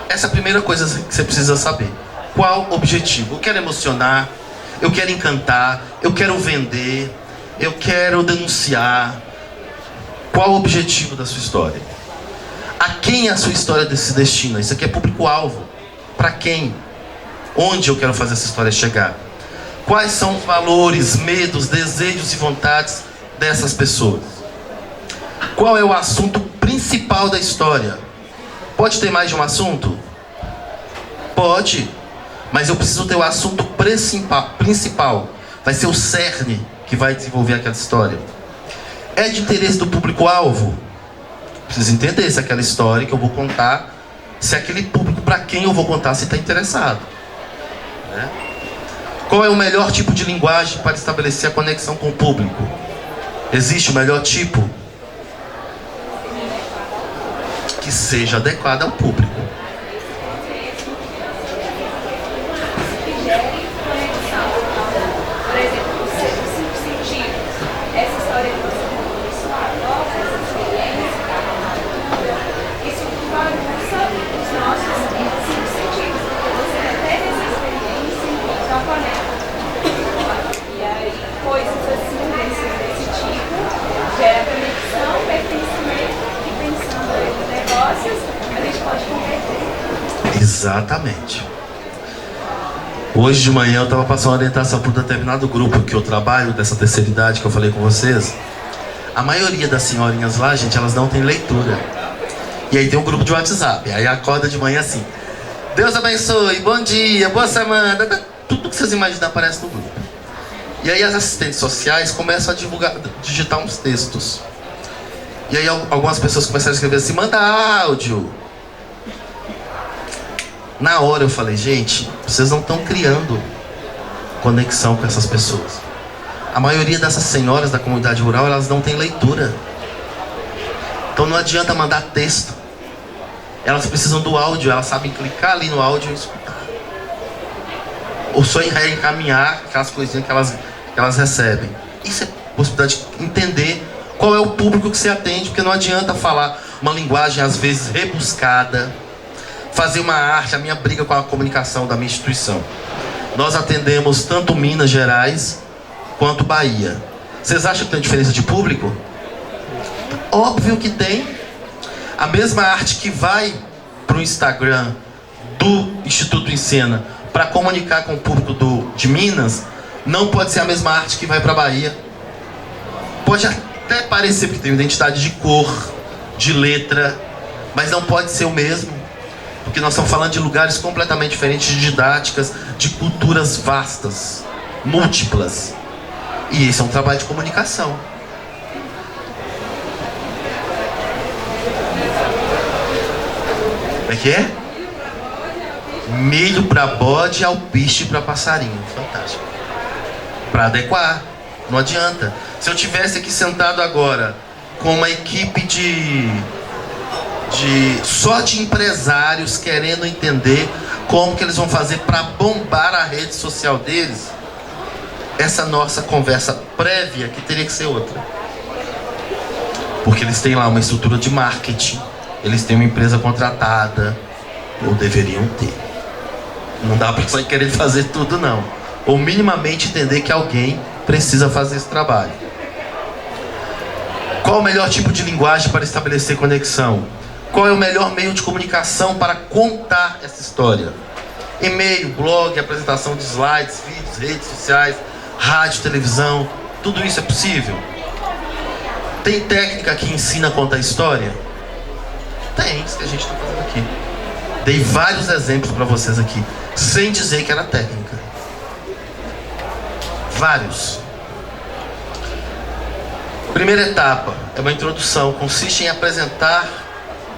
Essa é a primeira coisa que você precisa saber. Qual o objetivo? Eu quero emocionar, eu quero encantar, eu quero vender, eu quero denunciar. Qual o objetivo da sua história? A quem a sua história se destina? Isso aqui é público-alvo. Para quem? Onde eu quero fazer essa história chegar? Quais são os valores, medos, desejos e vontades dessas pessoas? Qual é o assunto principal da história? Pode ter mais de um assunto? Pode, mas eu preciso ter o assunto principal. Vai ser o cerne que vai desenvolver aquela história. É de interesse do público-alvo? Preciso entender se aquela história que eu vou contar, se aquele público para quem eu vou contar, se está interessado, né? Qual é o melhor tipo de linguagem para estabelecer a conexão com o público? Existe o melhor tipo? Que seja adequado ao público. Por exemplo, os 5 sentidos. Essa história que você contou, isso agora, essa experiência, isso bagunça os nossos 5 sentidos. Você já teve essa experiência e não conecta. E aí, coisas assim, desse tipo, gera conexão, pertencimento, e pensando em negócios, a gente pode converter. Exatamente. Hoje de manhã eu estava passando uma orientação para um determinado grupo que eu trabalho, dessa terceira idade que eu falei com vocês. A maioria das senhorinhas lá, gente, elas não têm leitura. E aí tem um grupo de WhatsApp. Aí acorda de manhã assim: Deus abençoe, bom dia, boa semana. Tudo que vocês imaginam aparece no grupo. E aí as assistentes sociais começam a digitar uns textos. E aí algumas pessoas começaram a escrever assim: manda áudio. Na hora eu falei: gente, vocês não estão criando conexão com essas pessoas. A maioria dessas senhoras da comunidade rural, elas não têm leitura. Então não adianta mandar texto. Elas precisam do áudio, elas sabem clicar ali no áudio e escutar. Ou só reencaminhar aquelas coisinhas que elas recebem. Isso é possibilidade de entender qual é o público que você atende, porque não adianta falar uma linguagem às vezes rebuscada, fazer uma arte. A minha briga com a comunicação da minha instituição: nós atendemos tanto Minas Gerais quanto Bahia. Vocês acham que tem diferença de público? Óbvio que tem. A mesma arte que vai para o Instagram do Instituto Ensena para comunicar com o público de Minas, não pode ser a mesma arte que vai para a Bahia. Pode até parecer, porque tem identidade de cor, de letra, mas não pode ser o mesmo. Porque nós estamos falando de lugares completamente diferentes, de didáticas, de culturas vastas, múltiplas. E esse é um trabalho de comunicação. Como é que é? Milho para bode, alpiste para passarinho. Fantástico. Para adequar. Não adianta. Se eu tivesse aqui sentado agora com uma equipe só de empresários querendo entender como que eles vão fazer para bombar a rede social deles, essa nossa conversa prévia que teria que ser outra. Porque eles têm lá uma estrutura de marketing, eles têm uma empresa contratada, ou deveriam ter. Não dá para só querer fazer tudo, não. Ou minimamente entender que alguém precisa fazer esse trabalho. Qual o melhor tipo de linguagem para estabelecer conexão? Qual é o melhor meio de comunicação para contar essa história? E-mail, blog, apresentação de slides, vídeos, redes sociais, rádio, televisão, tudo isso é possível? Tem técnica que ensina a contar história? Tem, isso que a gente está fazendo aqui. Dei vários exemplos para vocês aqui, sem dizer que era técnica. Vários. Primeira etapa é uma introdução, consiste em apresentar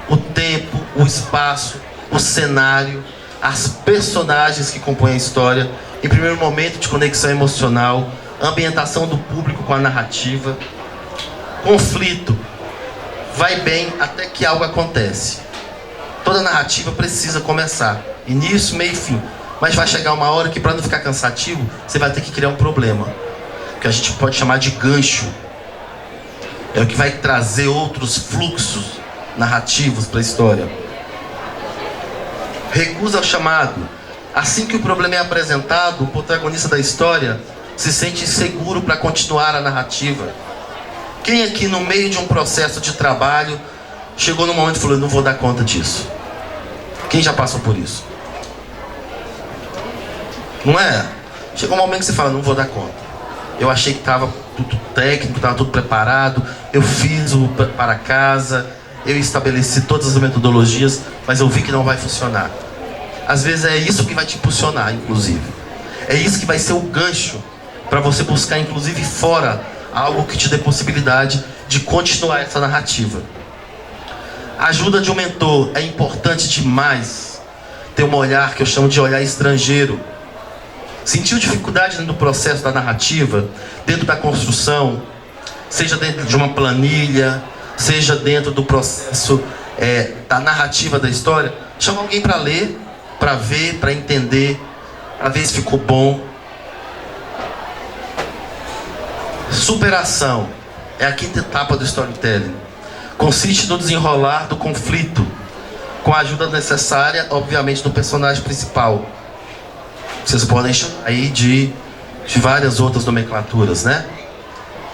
o tempo, o espaço, o cenário, as personagens que compõem a história, em primeiro momento de conexão emocional, ambientação do público com a narrativa, conflito, vai bem até que algo acontece. Toda narrativa precisa começar, início, meio e fim, mas vai chegar uma hora que, para não ficar cansativo, você vai ter que criar um problema, que a gente pode chamar de gancho. É o que vai trazer outros fluxos narrativos para a história. Recusa ao chamado. Assim que o problema é apresentado, o protagonista da história se sente inseguro para continuar a narrativa. Quem aqui, no meio de um processo de trabalho, chegou no momento e falou: não vou dar conta disso? Quem já passou por isso? Não é? Chegou um momento que você fala, não vou dar conta. Eu achei que estava tudo técnico, estava tudo preparado, eu fiz o para casa, eu estabeleci todas as metodologias, mas eu vi que não vai funcionar. Às vezes é isso que vai te impulsionar, inclusive. É isso que vai ser o gancho para você buscar, inclusive, fora algo que te dê possibilidade de continuar essa narrativa. A ajuda de um mentor é importante demais. Ter um olhar que eu chamo de olhar estrangeiro. Sentiu dificuldade no processo da narrativa, dentro da construção, seja dentro de uma planilha, seja dentro do processo da narrativa da história, chama alguém para ler, para ver, para entender, para ver se ficou bom. Superação é a quinta etapa do storytelling. Consiste no desenrolar do conflito, com a ajuda necessária, obviamente, do personagem principal. Vocês podem chamar aí de várias outras nomenclaturas, né?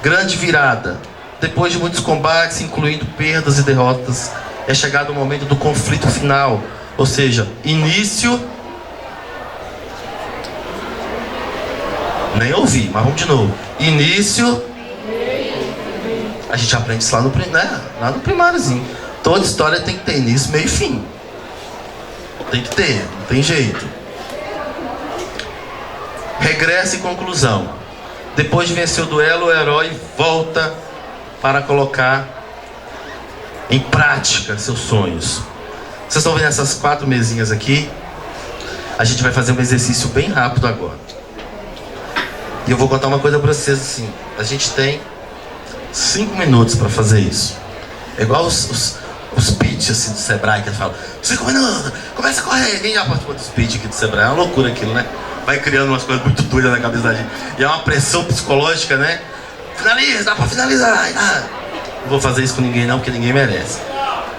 Grande virada. Depois de muitos combates, incluindo perdas e derrotas, é chegado o momento do conflito final. Ou seja, início... Nem ouvi, mas vamos de novo. Início... A gente aprende isso lá no primáriozinho. Toda história tem que ter início, meio e fim. Tem que ter, não tem jeito. Regresso e conclusão. Depois de vencer o duelo, o herói volta para colocar em prática seus sonhos. Vocês estão vendo essas 4 mesinhas aqui? A gente vai fazer um exercício bem rápido agora. E eu vou contar uma coisa para vocês assim. A gente tem 5 minutos para fazer isso. É igual os pitch assim, do Sebrae, que falam 5 minutos, começa a correr. Quem já participou dos pitch aqui do Sebrae? É uma loucura aquilo, né? Vai criando umas coisas muito doidas na cabeça da gente. E é uma pressão psicológica, né? Finaliza, dá pra finalizar. Não vou fazer isso com ninguém não, porque ninguém merece.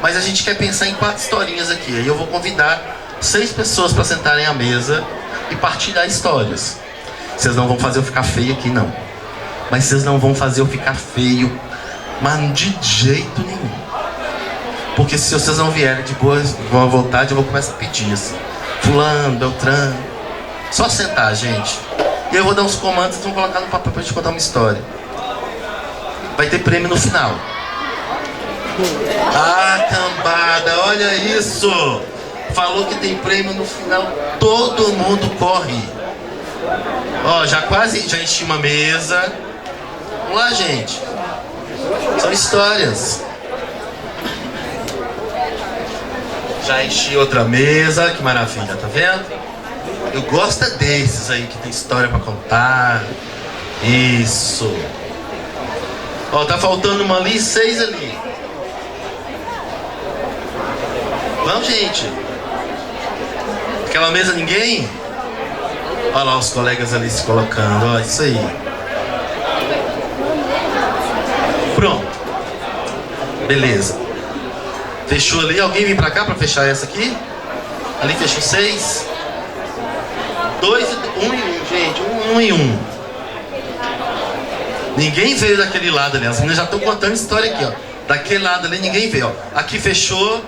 Mas a gente quer pensar em 4 historinhas aqui. Aí eu vou convidar 6 pessoas para sentarem à mesa e partilhar histórias. Vocês não vão fazer eu ficar feio aqui, não. Mas vocês não vão fazer eu ficar feio, mas de jeito nenhum. Porque se vocês não vierem de boa vontade, eu vou começar a pedir assim. Fulano, Beltrano. Só sentar, gente. E eu vou dar uns comandos e vocês vão colocar no papel pra gente contar uma história. Vai ter prêmio no final. Ah, cambada, olha isso! Falou que tem prêmio no final. Todo mundo corre. Ó, já enchi uma mesa. Vamos lá, gente. São histórias. Já enchi outra mesa. Que maravilha, tá vendo? Eu gosto desses aí que tem história pra contar. Isso. Ó, tá faltando uma ali e 6 ali. Vamos, gente. Aquela mesa ninguém? Olha lá os colegas ali se colocando. Ó, isso aí. Pronto. Beleza. Fechou ali. Alguém vem pra cá pra fechar essa aqui? Ali fechou 6. 2 e 1 e 1, gente. 1 e 1. Ninguém veio daquele lado ali. As meninas já estão contando história aqui, ó. Daquele lado ali ninguém veio, ó. Aqui fechou.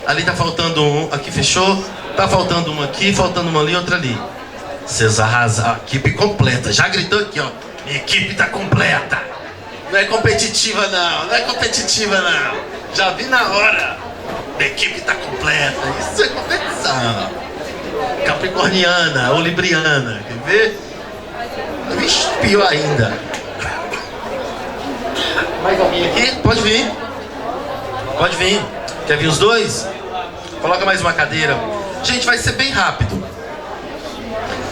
Ali tá faltando um. Aqui fechou. Tá faltando uma aqui, faltando uma ali, outra ali. Vocês arrasaram. A equipe completa. Já gritou aqui, ó. Minha equipe tá completa. Não é competitiva não. Não é competitiva não. Já vi na hora. Minha equipe tá completa. Isso é competição. Capricorniana ou Libriana. Quer ver? Vixe, pior ainda. Mais alguém aqui? Pode vir. Pode vir. Quer vir os dois? Coloca mais uma cadeira. Gente, vai ser bem rápido.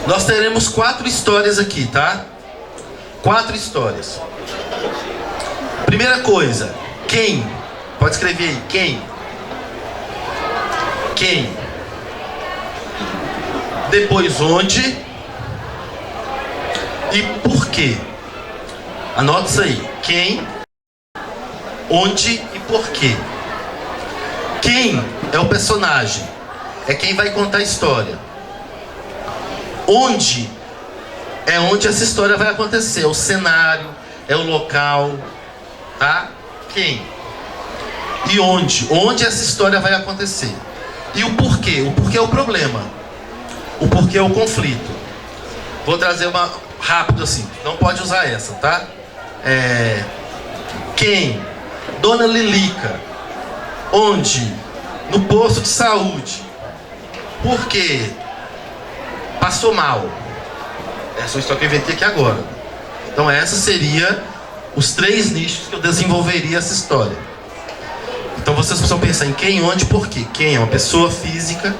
Nós teremos 4 histórias aqui, tá? 4 histórias. Primeira coisa, quem? Pode escrever aí, quem? Quem? Depois onde? E por quê? Anota isso aí. Quem, onde e por quê. Quem é o personagem? É quem vai contar a história. Onde é onde essa história vai acontecer. É o cenário, é o local, tá? Quem? E onde? Onde essa história vai acontecer. E o porquê? O porquê é o problema. O porquê é o conflito. Vou trazer uma rápido assim. Não pode usar essa, tá? Quem? Dona Lilica. Onde? No posto de saúde. Por quê? Passou mal. Essa é uma história que eu inventei aqui agora. Então essa seria os 3 nichos que eu desenvolveria essa história. Então vocês precisam pensar em quem, onde, por quê. Quem é uma pessoa física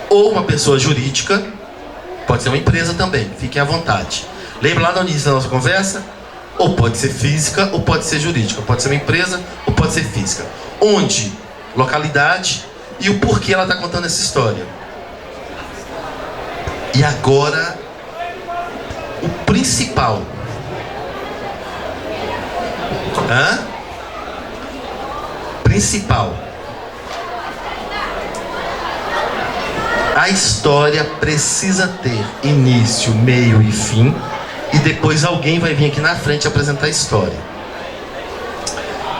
ou uma pessoa jurídica. Pode ser uma empresa também, fiquem à vontade. Lembra lá no início da nossa conversa? Ou pode ser física ou pode ser jurídica. Pode ser uma empresa ou pode ser física. Onde? Localidade e o porquê ela está contando essa história. E agora, o principal. Principal. A história precisa ter início, meio e fim. E depois alguém vai vir aqui na frente apresentar a história.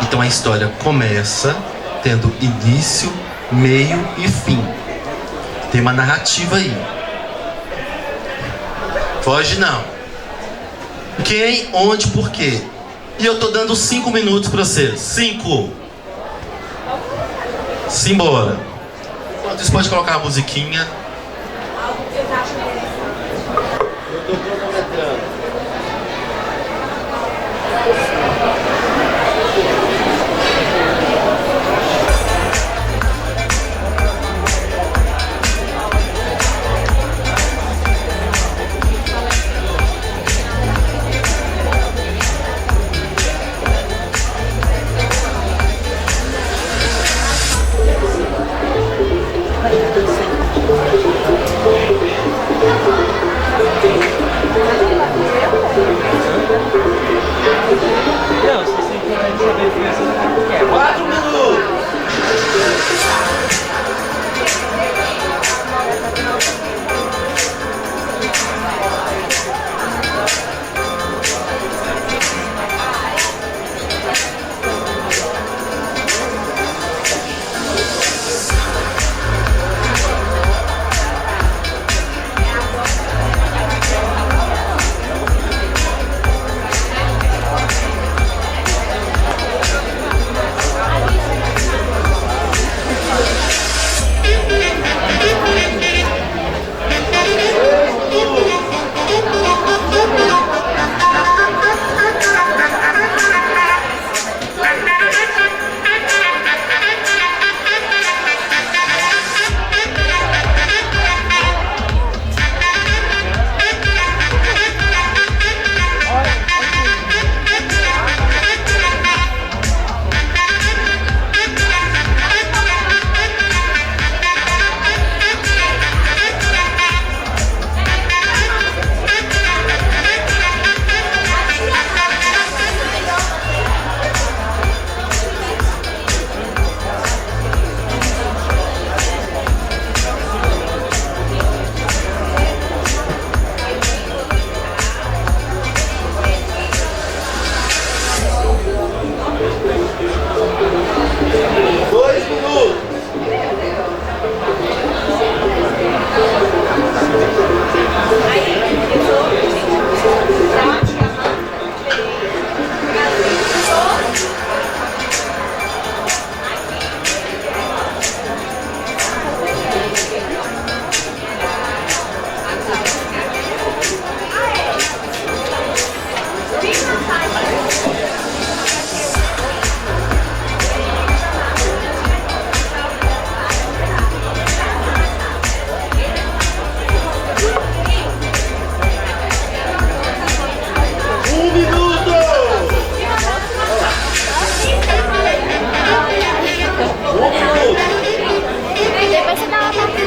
Então a história começa tendo início, meio e fim. Tem uma narrativa aí. Foge não. Quem, onde, por quê. E eu tô dando 5 minutos pra vocês. 5. Simbora. Enquanto isso, pode colocar a musiquinha. Eu tô cronometrando. Não, se você quiser saber o que você quer. 4 minutos. Depois você dá uma passada.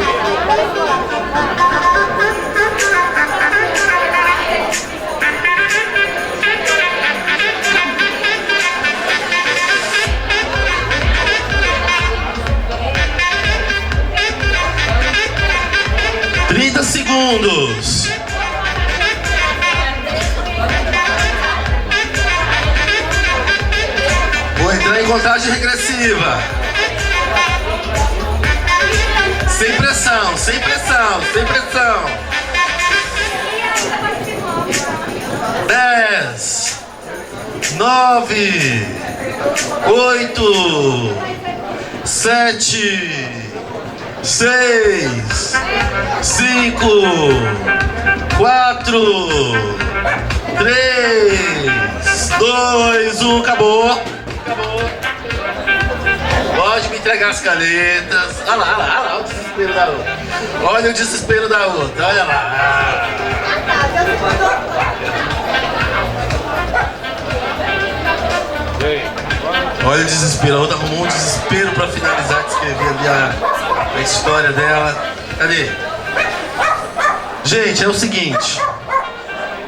30 segundos. Vou entrar em contagem regressiva. Sem pressão, sem pressão, sem pressão. 9, 8, 7, 6, 5, 4, 3, 2, 1, acabou. Pode me entregar as canetas. Olha lá, o desespero da outra. Olha o desespero da outra, olha lá. Olha o desespero, a outra arrumou um desespero pra finalizar de escrever ali a história dela. Cadê? Gente, é o seguinte.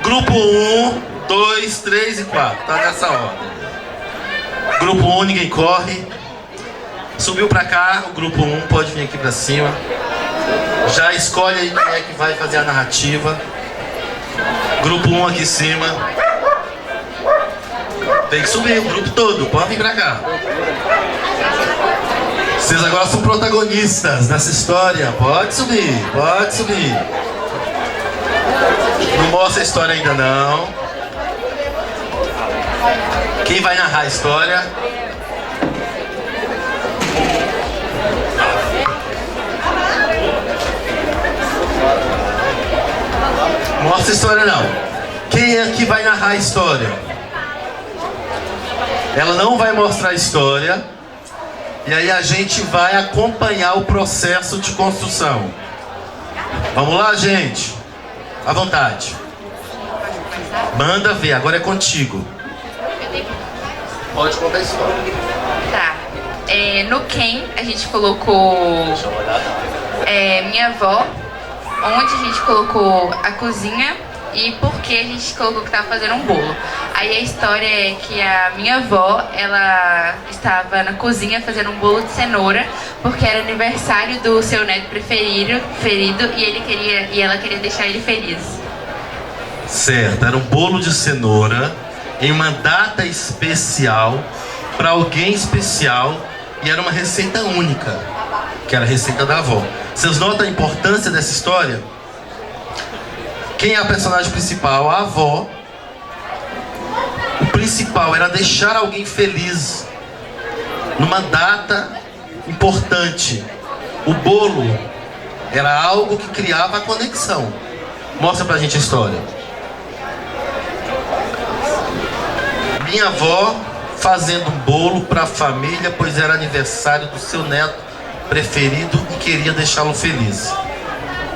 Grupo 1, 2, 3 e 4. Tá nessa ordem. Grupo 1, ninguém corre. Subiu pra cá, o grupo 1 pode vir aqui pra cima. Já escolhe aí quem é que vai fazer a narrativa. Grupo 1 aqui em cima. Tem que subir, o grupo todo, pode vir pra cá. Vocês agora são protagonistas nessa história. Pode subir, pode subir. Não mostra a história ainda não. Quem vai narrar a história? Mostra a história não. Quem é que vai narrar a história? Ela não vai mostrar a história. E aí a gente vai acompanhar o processo de construção. Vamos lá, gente? À vontade. Manda ver, agora é contigo. Pode contar a história. Tá. No Quem a gente colocou minha avó, onde a gente colocou a cozinha e por que a gente colocou que estava fazendo um bolo. Aí a história é que a minha avó, ela estava na cozinha fazendo um bolo de cenoura porque era aniversário do seu neto preferido e ela queria deixar ele feliz. Certo, era um bolo de cenoura em uma data especial para alguém especial e era uma receita única, que era a receita da avó. Vocês notam a importância dessa história? Quem é a personagem principal? A avó. O principal era deixar alguém feliz numa data importante. O bolo era algo que criava a conexão. Mostra pra gente a história. Minha avó fazendo um bolo para a família, pois era aniversário do seu neto preferido e queria deixá-lo feliz.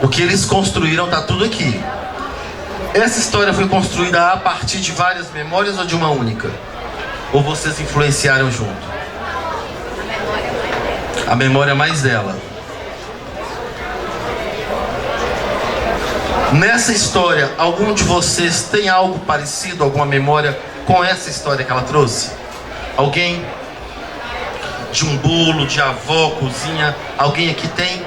O que eles construíram tá tudo aqui. Essa história foi construída a partir de várias memórias ou de uma única? Ou vocês influenciaram junto? A memória mais dela. Nessa história, algum de vocês tem algo parecido, alguma memória com essa história que ela trouxe? Alguém? De um bolo, de avó, cozinha? Alguém aqui tem?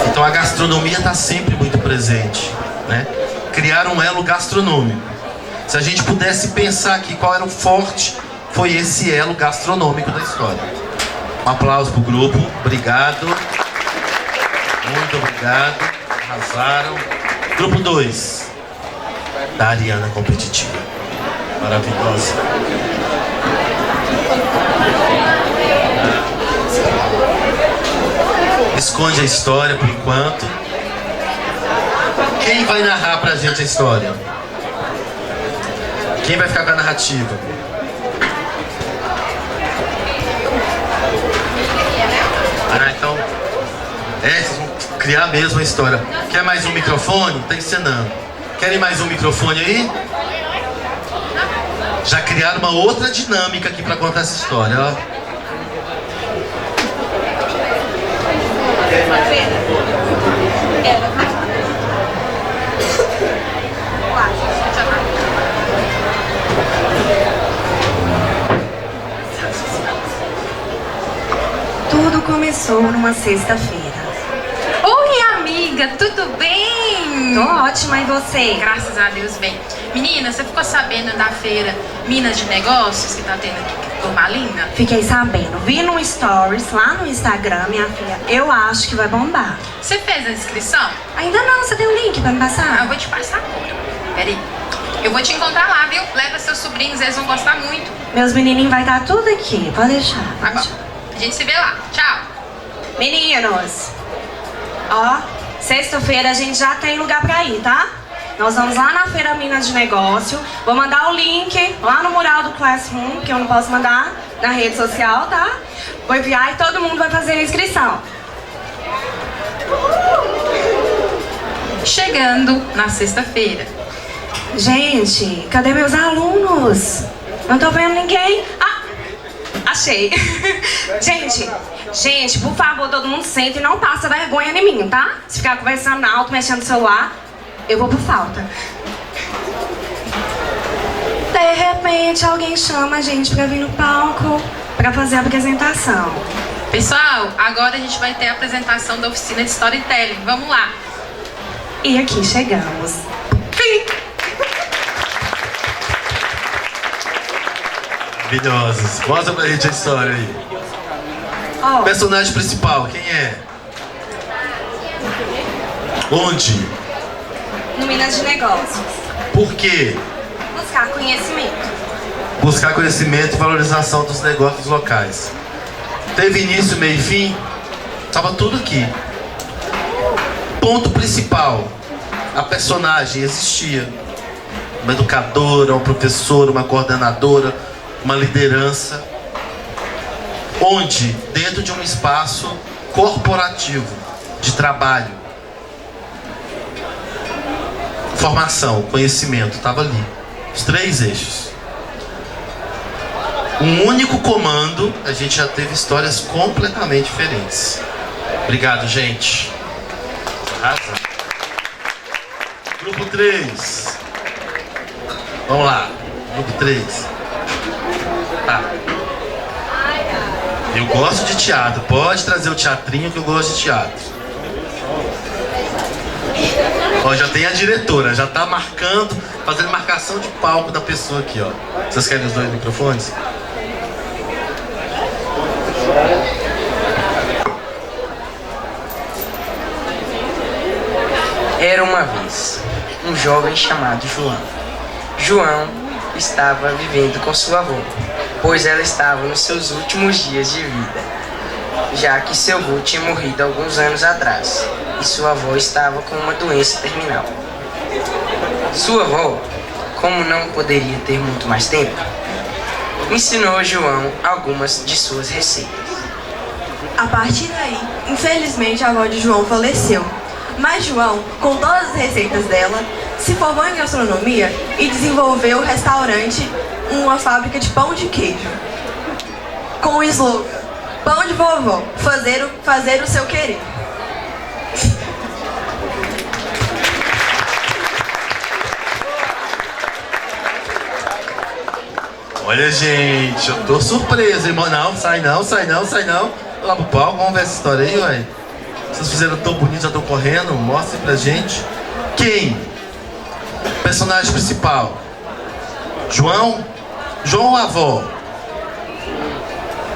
Então a gastronomia está sempre muito presente, né? Criar um elo gastronômico. Se a gente pudesse pensar aqui qual era o forte, foi esse elo gastronômico da história. Um aplauso pro grupo, obrigado. Muito obrigado, arrasaram. Grupo 2, da Ariana Competitiva. Maravilhosa. Esconde a história por enquanto. Quem vai narrar pra gente a história? Quem vai ficar com a narrativa? Então, vocês vão criar mesmo a história. Quer mais um microfone? Tá encenando. Querem mais um microfone aí? Já criaram uma outra dinâmica aqui pra contar essa história, ó. Tudo começou numa sexta-feira. Oi, amiga, tudo bem? Tô ótima, e você? Graças a Deus, bem. Menina, você ficou sabendo da feira Minas de Negócios que tá tendo aqui Turmalina. Fiquei sabendo. Vi no Stories, lá no Instagram, minha filha. Eu acho que vai bombar. Você fez a inscrição? Ainda não, você tem um link pra me Ah, passar? eu vou te passar agora. Peraí. Eu vou te encontrar lá, viu? Leva seus sobrinhos, eles vão gostar muito. Meus menininhos vai estar tudo aqui. Pode deixar. Tá bom. A gente se vê lá. Tchau. Meninos, ó, sexta-feira a gente já tem lugar pra ir, tá? Nós vamos lá na Feira Minas de Negócio. Vou mandar o link lá no mural do Classroom, que eu não posso mandar na rede social, tá? Vou enviar e todo mundo vai fazer a inscrição. Chegando na sexta-feira. Gente, cadê meus alunos? Não tô vendo ninguém. Ah, achei. Gente, por favor, todo mundo senta e não passa vergonha em mim, tá? Se ficar conversando alto, mexendo no celular, eu vou por falta. De repente, alguém chama a gente pra vir no palco pra fazer a apresentação. Pessoal, agora a gente vai ter a apresentação da oficina de Storytelling. Vamos lá. E aqui chegamos. Fim. Maravilhosos. Mostra pra gente a história aí. Ó, Personagem principal, quem é? Onde? no Minas de Negócios. Por quê? Buscar conhecimento. Buscar conhecimento e valorização dos negócios locais. Teve início, meio e fim? Estava tudo aqui. Ponto principal. A personagem existia. Uma educadora, uma professora, uma coordenadora, uma liderança. Onde, dentro de um espaço corporativo, de trabalho, formação, conhecimento, estava ali. Os 3 eixos. Um único comando, a gente já teve histórias completamente diferentes. Obrigado, gente. Arrasa. Grupo 3. Vamos lá. Grupo 3. Tá. Eu gosto de teatro. Pode trazer o teatrinho que eu gosto de teatro. Ó, já tem a diretora, já tá marcando, fazendo marcação de palco da pessoa aqui, ó. Vocês querem os 2 microfones? Era uma vez um jovem chamado João. João estava vivendo com sua avó, pois ela estava nos seus últimos dias de vida, já que seu avô tinha morrido alguns anos atrás e sua avó estava com uma doença terminal. Sua avó, como não poderia ter muito mais tempo, ensinou a João algumas de suas receitas. A partir daí, infelizmente, a avó de João faleceu. Mas João, com todas as receitas dela, se formou em gastronomia e desenvolveu o restaurante Uma Fábrica de Pão de Queijo. Com o slogan Pão de Vovó, fazer o seu querer. Olha, gente, eu tô surpreso, irmão. Não, sai não. Lá pro palco, vamos ver essa história aí, ué. Vocês fizeram tão bonito, já estão correndo. Mostre pra gente. Quem? Personagem principal. João? João ou a avó?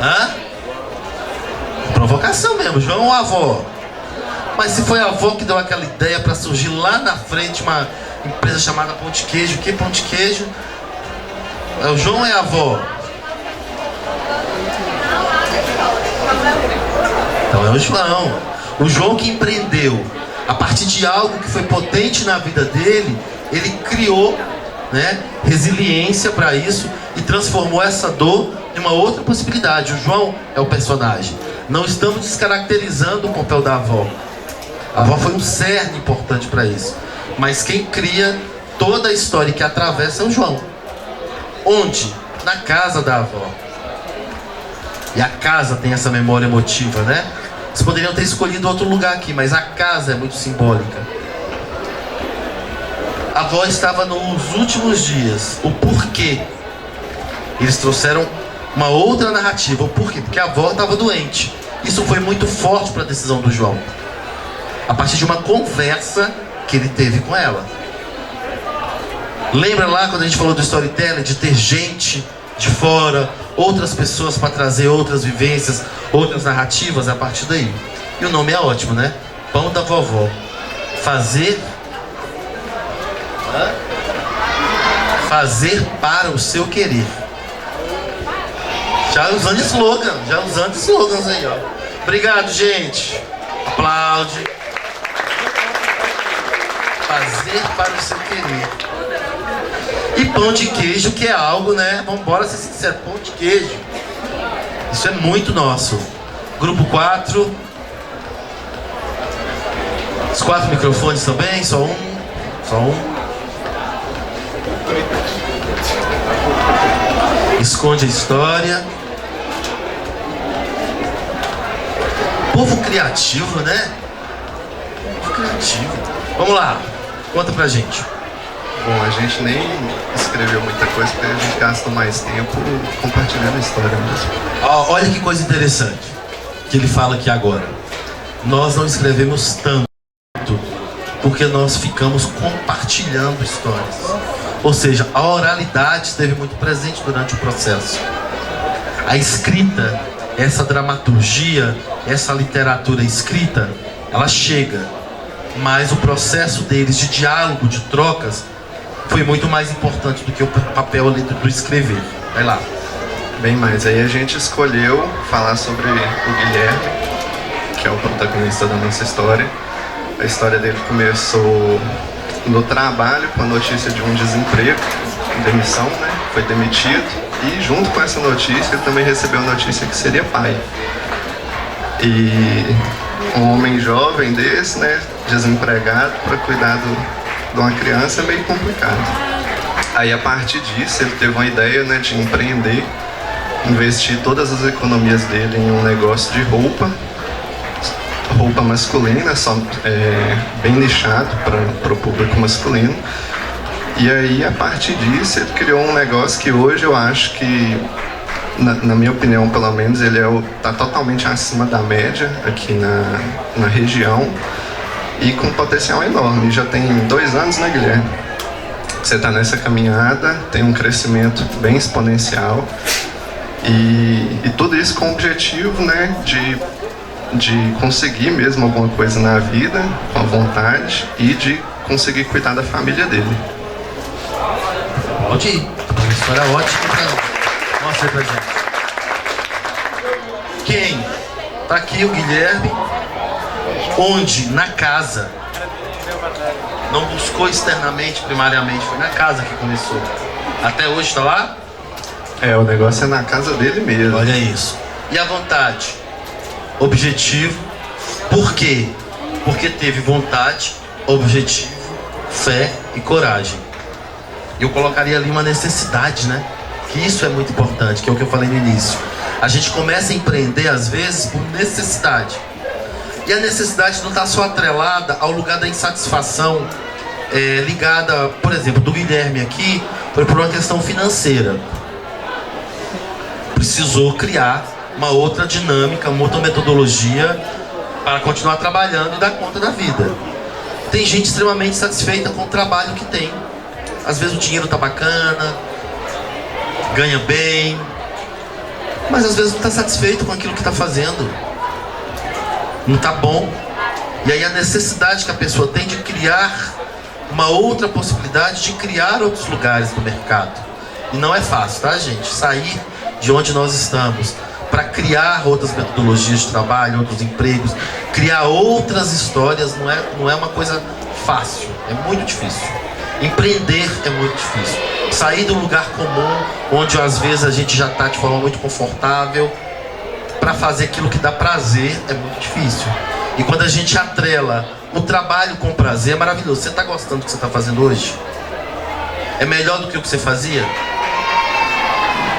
Hã? Provocação mesmo, João ou a avó? Mas se foi a avó que deu aquela ideia pra surgir lá na frente uma empresa chamada Pão de Queijo. Que Pão de Queijo? É o João ou é a avó? Então é o João. O João que empreendeu. A partir de algo que foi potente na vida dele, ele criou, né, resiliência para isso e transformou essa dor em uma outra possibilidade. O João é o personagem. Não estamos descaracterizando o papel da avó. A avó foi um cerne importante para isso. Mas quem cria toda a história que atravessa é o João. Onde? Na casa da avó. E a casa tem essa memória emotiva, né? Vocês poderiam ter escolhido outro lugar aqui, mas a casa é muito simbólica. A avó estava nos últimos dias. O porquê? Eles trouxeram uma outra narrativa. O porquê? Porque a avó estava doente. Isso foi muito forte para a decisão do João. A partir de uma conversa que ele teve com ela. Lembra lá quando a gente falou do storytelling, de ter gente de fora outras pessoas para trazer outras vivências, outras narrativas a partir daí. E o nome é ótimo, né? Pão da Vovó. Fazer para o seu querer. Já usando slogans aí, ó. Obrigado, gente. Aplaude. Fazer para o seu querer. E pão de queijo, que é algo, né? Vamos embora ser sincero, pão de queijo. Isso é muito nosso. Grupo 4. Os 4 microfones também, só um. Esconde a história. Povo criativo, né? Povo criativo. Vamos lá, conta pra gente. Bom, a gente nem escreveu muita coisa porque a gente gasta mais tempo compartilhando a história mesmo. Olha que coisa interessante que ele fala aqui agora. Nós não escrevemos tanto porque nós ficamos compartilhando histórias. Ou seja, a oralidade esteve muito presente durante o processo. A escrita, essa dramaturgia, essa literatura escrita, ela chega. Mas o processo deles de diálogo, de trocas, foi muito mais importante do que o papel ali do escrever. Vai lá. Bem mais, aí a gente escolheu falar sobre o Guilherme, que é o protagonista da nossa história. A história dele começou no trabalho com a notícia de um desemprego, demissão, né? Foi demitido e junto com essa notícia ele também recebeu a notícia que seria pai. E um homem jovem desse, né, desempregado, para cuidar de uma criança é meio complicado. Aí a partir disso ele teve uma ideia, né, de empreender, investir todas as economias dele em um negócio de roupa masculina, só, bem nichado para o público masculino. E aí a partir disso ele criou um negócio que hoje eu acho que, na minha opinião pelo menos, ele tá totalmente acima da média aqui na região e com potencial enorme. Já tem 2 anos, né, Guilherme? Você está nessa caminhada, tem um crescimento bem exponencial e tudo isso com o objetivo, né, de conseguir mesmo alguma coisa na vida, com a vontade, e de conseguir cuidar da família dele. Pode ir. Uma história ótima. Mostra aí pra gente. Quem? Tá aqui o Guilherme, onde na casa, não buscou externamente, primariamente, foi na casa que começou. Até hoje tá lá? O negócio é na casa dele mesmo. Olha isso. E a vontade? Objetivo. Por quê? Porque teve vontade, objetivo, fé e coragem. Eu colocaria ali uma necessidade, né? Que isso é muito importante, que é o que eu falei no início. A gente começa a empreender, às vezes, por necessidade. E a necessidade não está só atrelada ao lugar da insatisfação, ligada, por exemplo, do Guilherme aqui, foi por uma questão financeira. Precisou criar uma outra dinâmica, uma outra metodologia para continuar trabalhando e dar conta da vida. Tem gente extremamente satisfeita com o trabalho que tem. Às vezes o dinheiro tá bacana, ganha bem, mas às vezes não está satisfeito com aquilo que está fazendo. Não está bom. E aí a necessidade que a pessoa tem de criar uma outra possibilidade, de criar outros lugares no mercado. E não é fácil, tá, gente? Sair de onde nós estamos para criar outras metodologias de trabalho, outros empregos, criar outras histórias não é uma coisa fácil, é muito difícil. Empreender é muito difícil. Sair do lugar comum, onde às vezes a gente já está de forma muito confortável, para fazer aquilo que dá prazer, é muito difícil. E quando a gente atrela o trabalho com prazer, é maravilhoso. Você está gostando do que você está fazendo hoje? É melhor do que o que você fazia?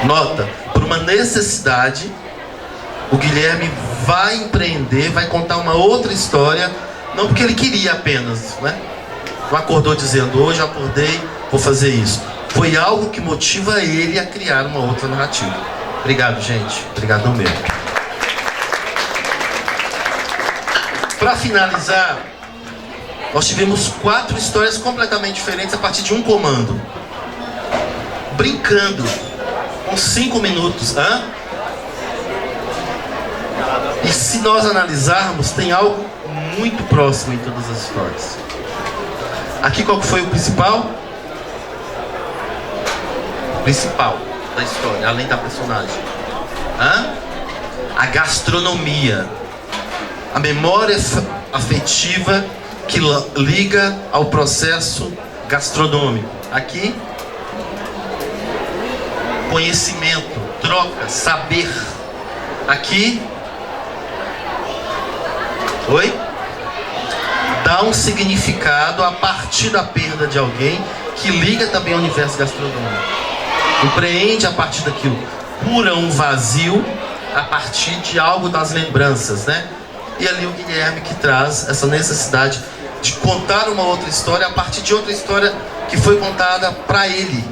Nota, por uma necessidade, o Guilherme vai empreender, vai contar uma outra história, não porque ele queria apenas, né? Não acordou dizendo, hoje eu acordei, vou fazer isso. Foi algo que motiva ele a criar uma outra narrativa. Obrigado, gente. Obrigadão mesmo. Para finalizar, nós tivemos 4 histórias completamente diferentes a partir de um comando. Brincando. uns 5 minutos. Hã? E se nós analisarmos, tem algo muito próximo em todas as histórias. Aqui qual que foi o principal? Principal da história, além da personagem. Hã? A gastronomia. A memória afetiva que liga ao processo gastronômico. Aqui, conhecimento, troca, saber. Aqui, oi? Dá um significado a partir da perda de alguém, que liga também ao universo gastronômico. Empreende a partir daquilo, cura um vazio a partir de algo das lembranças, né? E ali o Guilherme que traz essa necessidade de contar uma outra história a partir de outra história que foi contada para ele.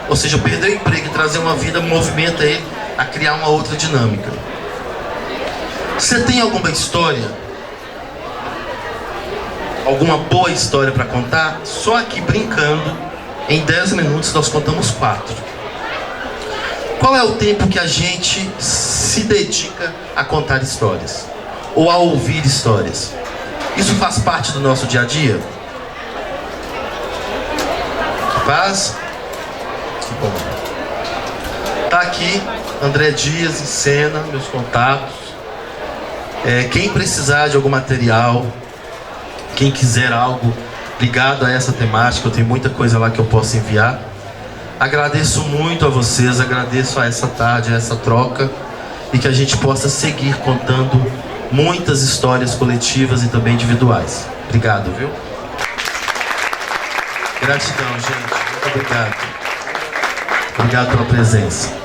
Ou seja, perder o emprego e trazer uma vida movimenta ele a criar uma outra dinâmica. Você tem alguma história? Alguma boa história para contar? Só aqui brincando, em 10 minutos nós contamos 4. Qual é o tempo que a gente se dedica a contar histórias? Ou a ouvir histórias? Isso faz parte do nosso dia a dia? Faz? Que bom. Tá aqui André Dias em cena, meus contatos. Quem precisar de algum material, quem quiser algo ligado a essa temática, eu tenho muita coisa lá que eu posso enviar. Agradeço muito a vocês, agradeço a essa tarde, a essa troca, e que a gente possa seguir contando muitas histórias coletivas e também individuais. Obrigado, viu? Gratidão, gente. Muito obrigado. Obrigado pela presença.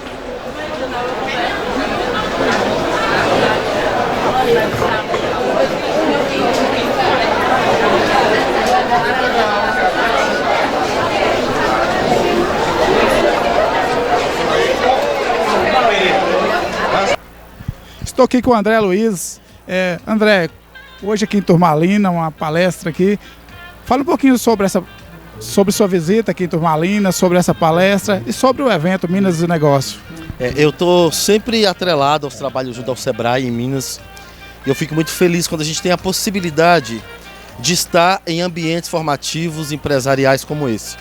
Estou aqui com o André Luiz. André, hoje aqui em Turmalina, uma palestra aqui. Fala um pouquinho sobre sua visita aqui em Turmalina, sobre essa palestra e sobre o evento Minas e Negócio. Eu estou sempre atrelado aos trabalhos junto ao Sebrae em Minas. Eu fico muito feliz quando a gente tem a possibilidade de estar em ambientes formativos empresariais como esse.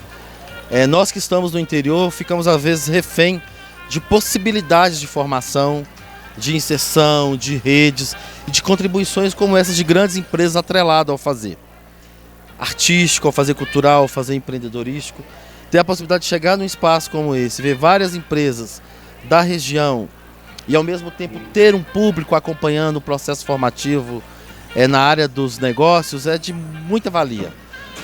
Nós que estamos no interior ficamos às vezes refém de possibilidades de formação, de inserção, de redes e de contribuições como essas de grandes empresas atreladas ao fazer artístico, ao fazer cultural, ao fazer empreendedorístico. Ter a possibilidade de chegar num espaço como esse, ver várias empresas da região e ao mesmo tempo ter um público acompanhando o processo formativo na área dos negócios é de muita valia,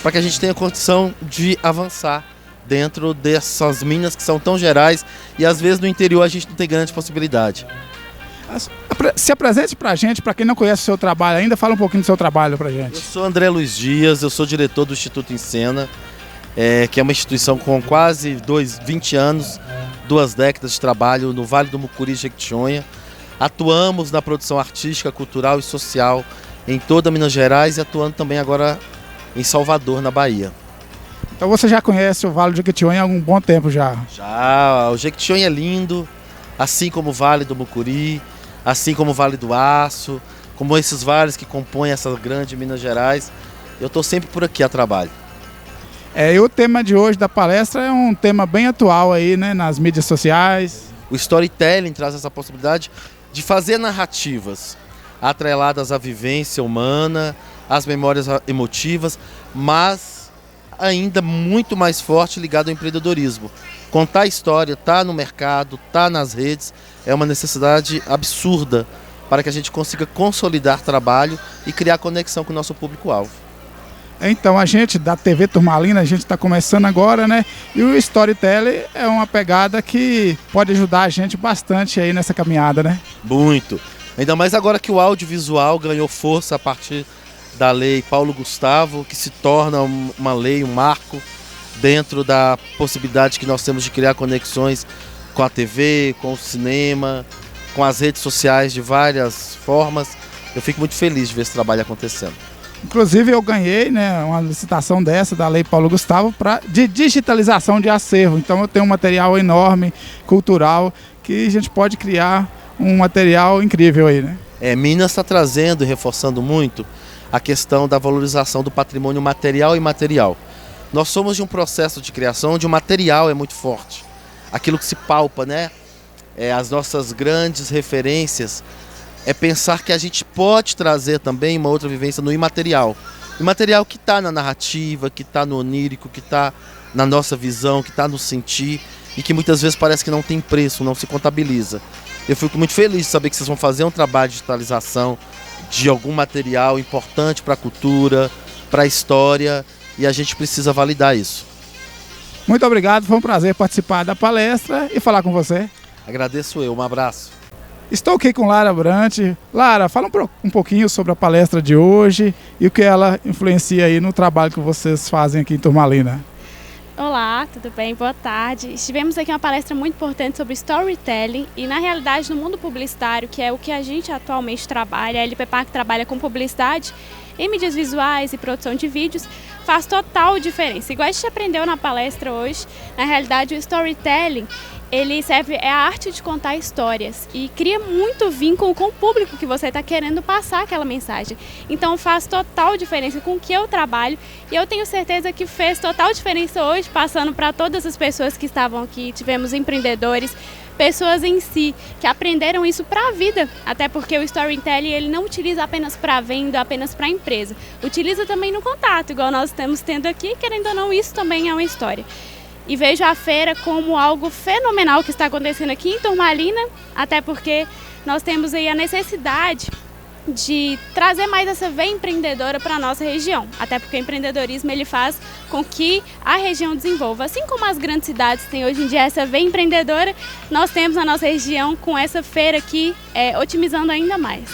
para que a gente tenha condição de avançar dentro dessas minas que são tão gerais e às vezes no interior a gente não tem grande possibilidade. Se apresente pra gente, para quem não conhece o seu trabalho ainda, fala um pouquinho do seu trabalho pra gente. Eu sou André Luiz Dias, eu sou diretor do Instituto Encena, que é uma instituição com quase 20 anos, 2 décadas de trabalho no Vale do Mucuri e Jequitinhonha. Atuamos na produção artística, cultural e social em toda Minas Gerais e atuando também agora em Salvador, na Bahia. Então você já conhece o Vale do Jequitinhonha há um bom tempo já? Já, o Jequitinhonha é lindo, assim como o Vale do Mucuri, assim como o Vale do Aço, como esses vales que compõem essa grande Minas Gerais. Eu estou sempre por aqui a trabalho. E o tema de hoje da palestra é um tema bem atual aí, né, nas mídias sociais. O storytelling traz essa possibilidade de fazer narrativas atreladas à vivência humana, às memórias emotivas, mas ainda muito mais forte ligado ao empreendedorismo. Contar a história, tá no mercado, tá nas redes, é uma necessidade absurda para que a gente consiga consolidar trabalho e criar conexão com o nosso público-alvo. Então a gente da TV Turmalina, a gente está começando agora, né? E o storytelling é uma pegada que pode ajudar a gente bastante aí nessa caminhada, né? Muito. Ainda mais agora que o audiovisual ganhou força a partir da lei Paulo Gustavo, que se torna uma lei, um marco dentro da possibilidade que nós temos de criar conexões com a TV, com o cinema, com as redes sociais de várias formas. Eu fico muito feliz de ver esse trabalho acontecendo. Inclusive eu ganhei, né, uma licitação dessa da Lei Paulo Gustavo de digitalização de acervo. Então eu tenho um material enorme, cultural, que a gente pode criar um material incrível aí, né? Minas está trazendo e reforçando muito a questão da valorização do patrimônio material e imaterial. Nós somos de um processo de criação onde o material é muito forte. Aquilo que se palpa, né? As nossas grandes referências é pensar que a gente pode trazer também uma outra vivência no imaterial. Imaterial que está na narrativa, que está no onírico, que está na nossa visão, que está no sentir e que muitas vezes parece que não tem preço, não se contabiliza. Eu fico muito feliz de saber que vocês vão fazer um trabalho de digitalização de algum material importante para a cultura, para a história, e a gente precisa validar isso. Muito obrigado, foi um prazer participar da palestra e falar com você. Agradeço eu, um abraço. Estou aqui com Lara Brant. Lara, fala um pouquinho sobre a palestra de hoje e o que ela influencia aí no trabalho que vocês fazem aqui em Turmalina. Olá, tudo bem? Boa tarde. Estivemos aqui em uma palestra muito importante sobre storytelling e, na realidade, no mundo publicitário, que é o que a gente atualmente trabalha, a LP Park trabalha com publicidade em mídias visuais e produção de vídeos, faz total diferença. Igual a gente aprendeu na palestra hoje, na realidade, o storytelling ele é a arte de contar histórias e cria muito vínculo com o público que você está querendo passar aquela mensagem. Então faz total diferença com o que eu trabalho e eu tenho certeza que fez total diferença hoje, passando para todas as pessoas que estavam aqui. Tivemos empreendedores, pessoas em si que aprenderam isso para a vida, até porque o storytelling ele não utiliza apenas para venda, apenas para a empresa, utiliza também no contato, igual nós estamos tendo aqui, querendo ou não, isso também é uma história. E vejo a feira como algo fenomenal que está acontecendo aqui em Turmalina, até porque nós temos aí a necessidade de trazer mais essa veia empreendedora para a nossa região, até porque o empreendedorismo ele faz com que a região desenvolva. Assim como as grandes cidades têm hoje em dia essa veia empreendedora, nós temos na nossa região com essa feira aqui otimizando ainda mais.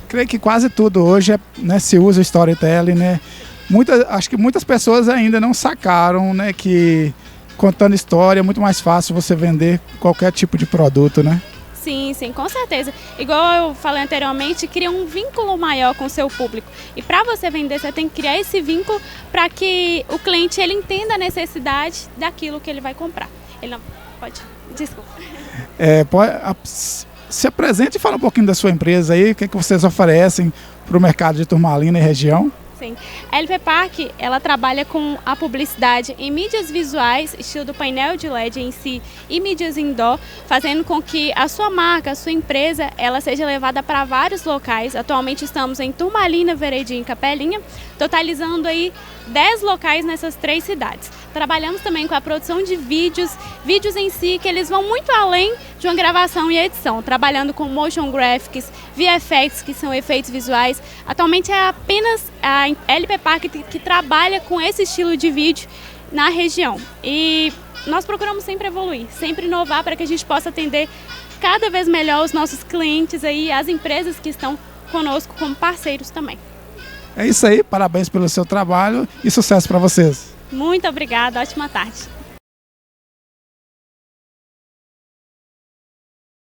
Creio que quase tudo hoje né, se usa o storytelling, né? Acho que muitas pessoas ainda não sacaram, né, que contando história é muito mais fácil você vender qualquer tipo de produto, né? Sim, sim, com certeza. Igual eu falei anteriormente, cria um vínculo maior com o seu público. E para você vender, você tem que criar esse vínculo para que o cliente ele entenda a necessidade daquilo que ele vai comprar. Ele não pode, desculpa. Se apresente e fala um pouquinho da sua empresa aí, o que vocês oferecem para o mercado de Turmalina e região. Sim. A LP Park, ela trabalha com a publicidade em mídias visuais, estilo do painel de LED em si, e mídias indoor, fazendo com que a sua marca, a sua empresa, ela seja levada para vários locais. Atualmente estamos em Turmalina, Veredinha e Capelinha, totalizando aí 10 locais nessas 3 cidades. Trabalhamos também com a produção de vídeos em si, que eles vão muito além de uma gravação e edição, trabalhando com motion graphics, VFX, que são efeitos visuais. Atualmente é apenas a LP Park que trabalha com esse estilo de vídeo na região. E nós procuramos sempre evoluir, sempre inovar para que a gente possa atender cada vez melhor os nossos clientes aí, as empresas que estão conosco como parceiros também. É isso aí, parabéns pelo seu trabalho e sucesso para vocês. Muito obrigada, ótima tarde.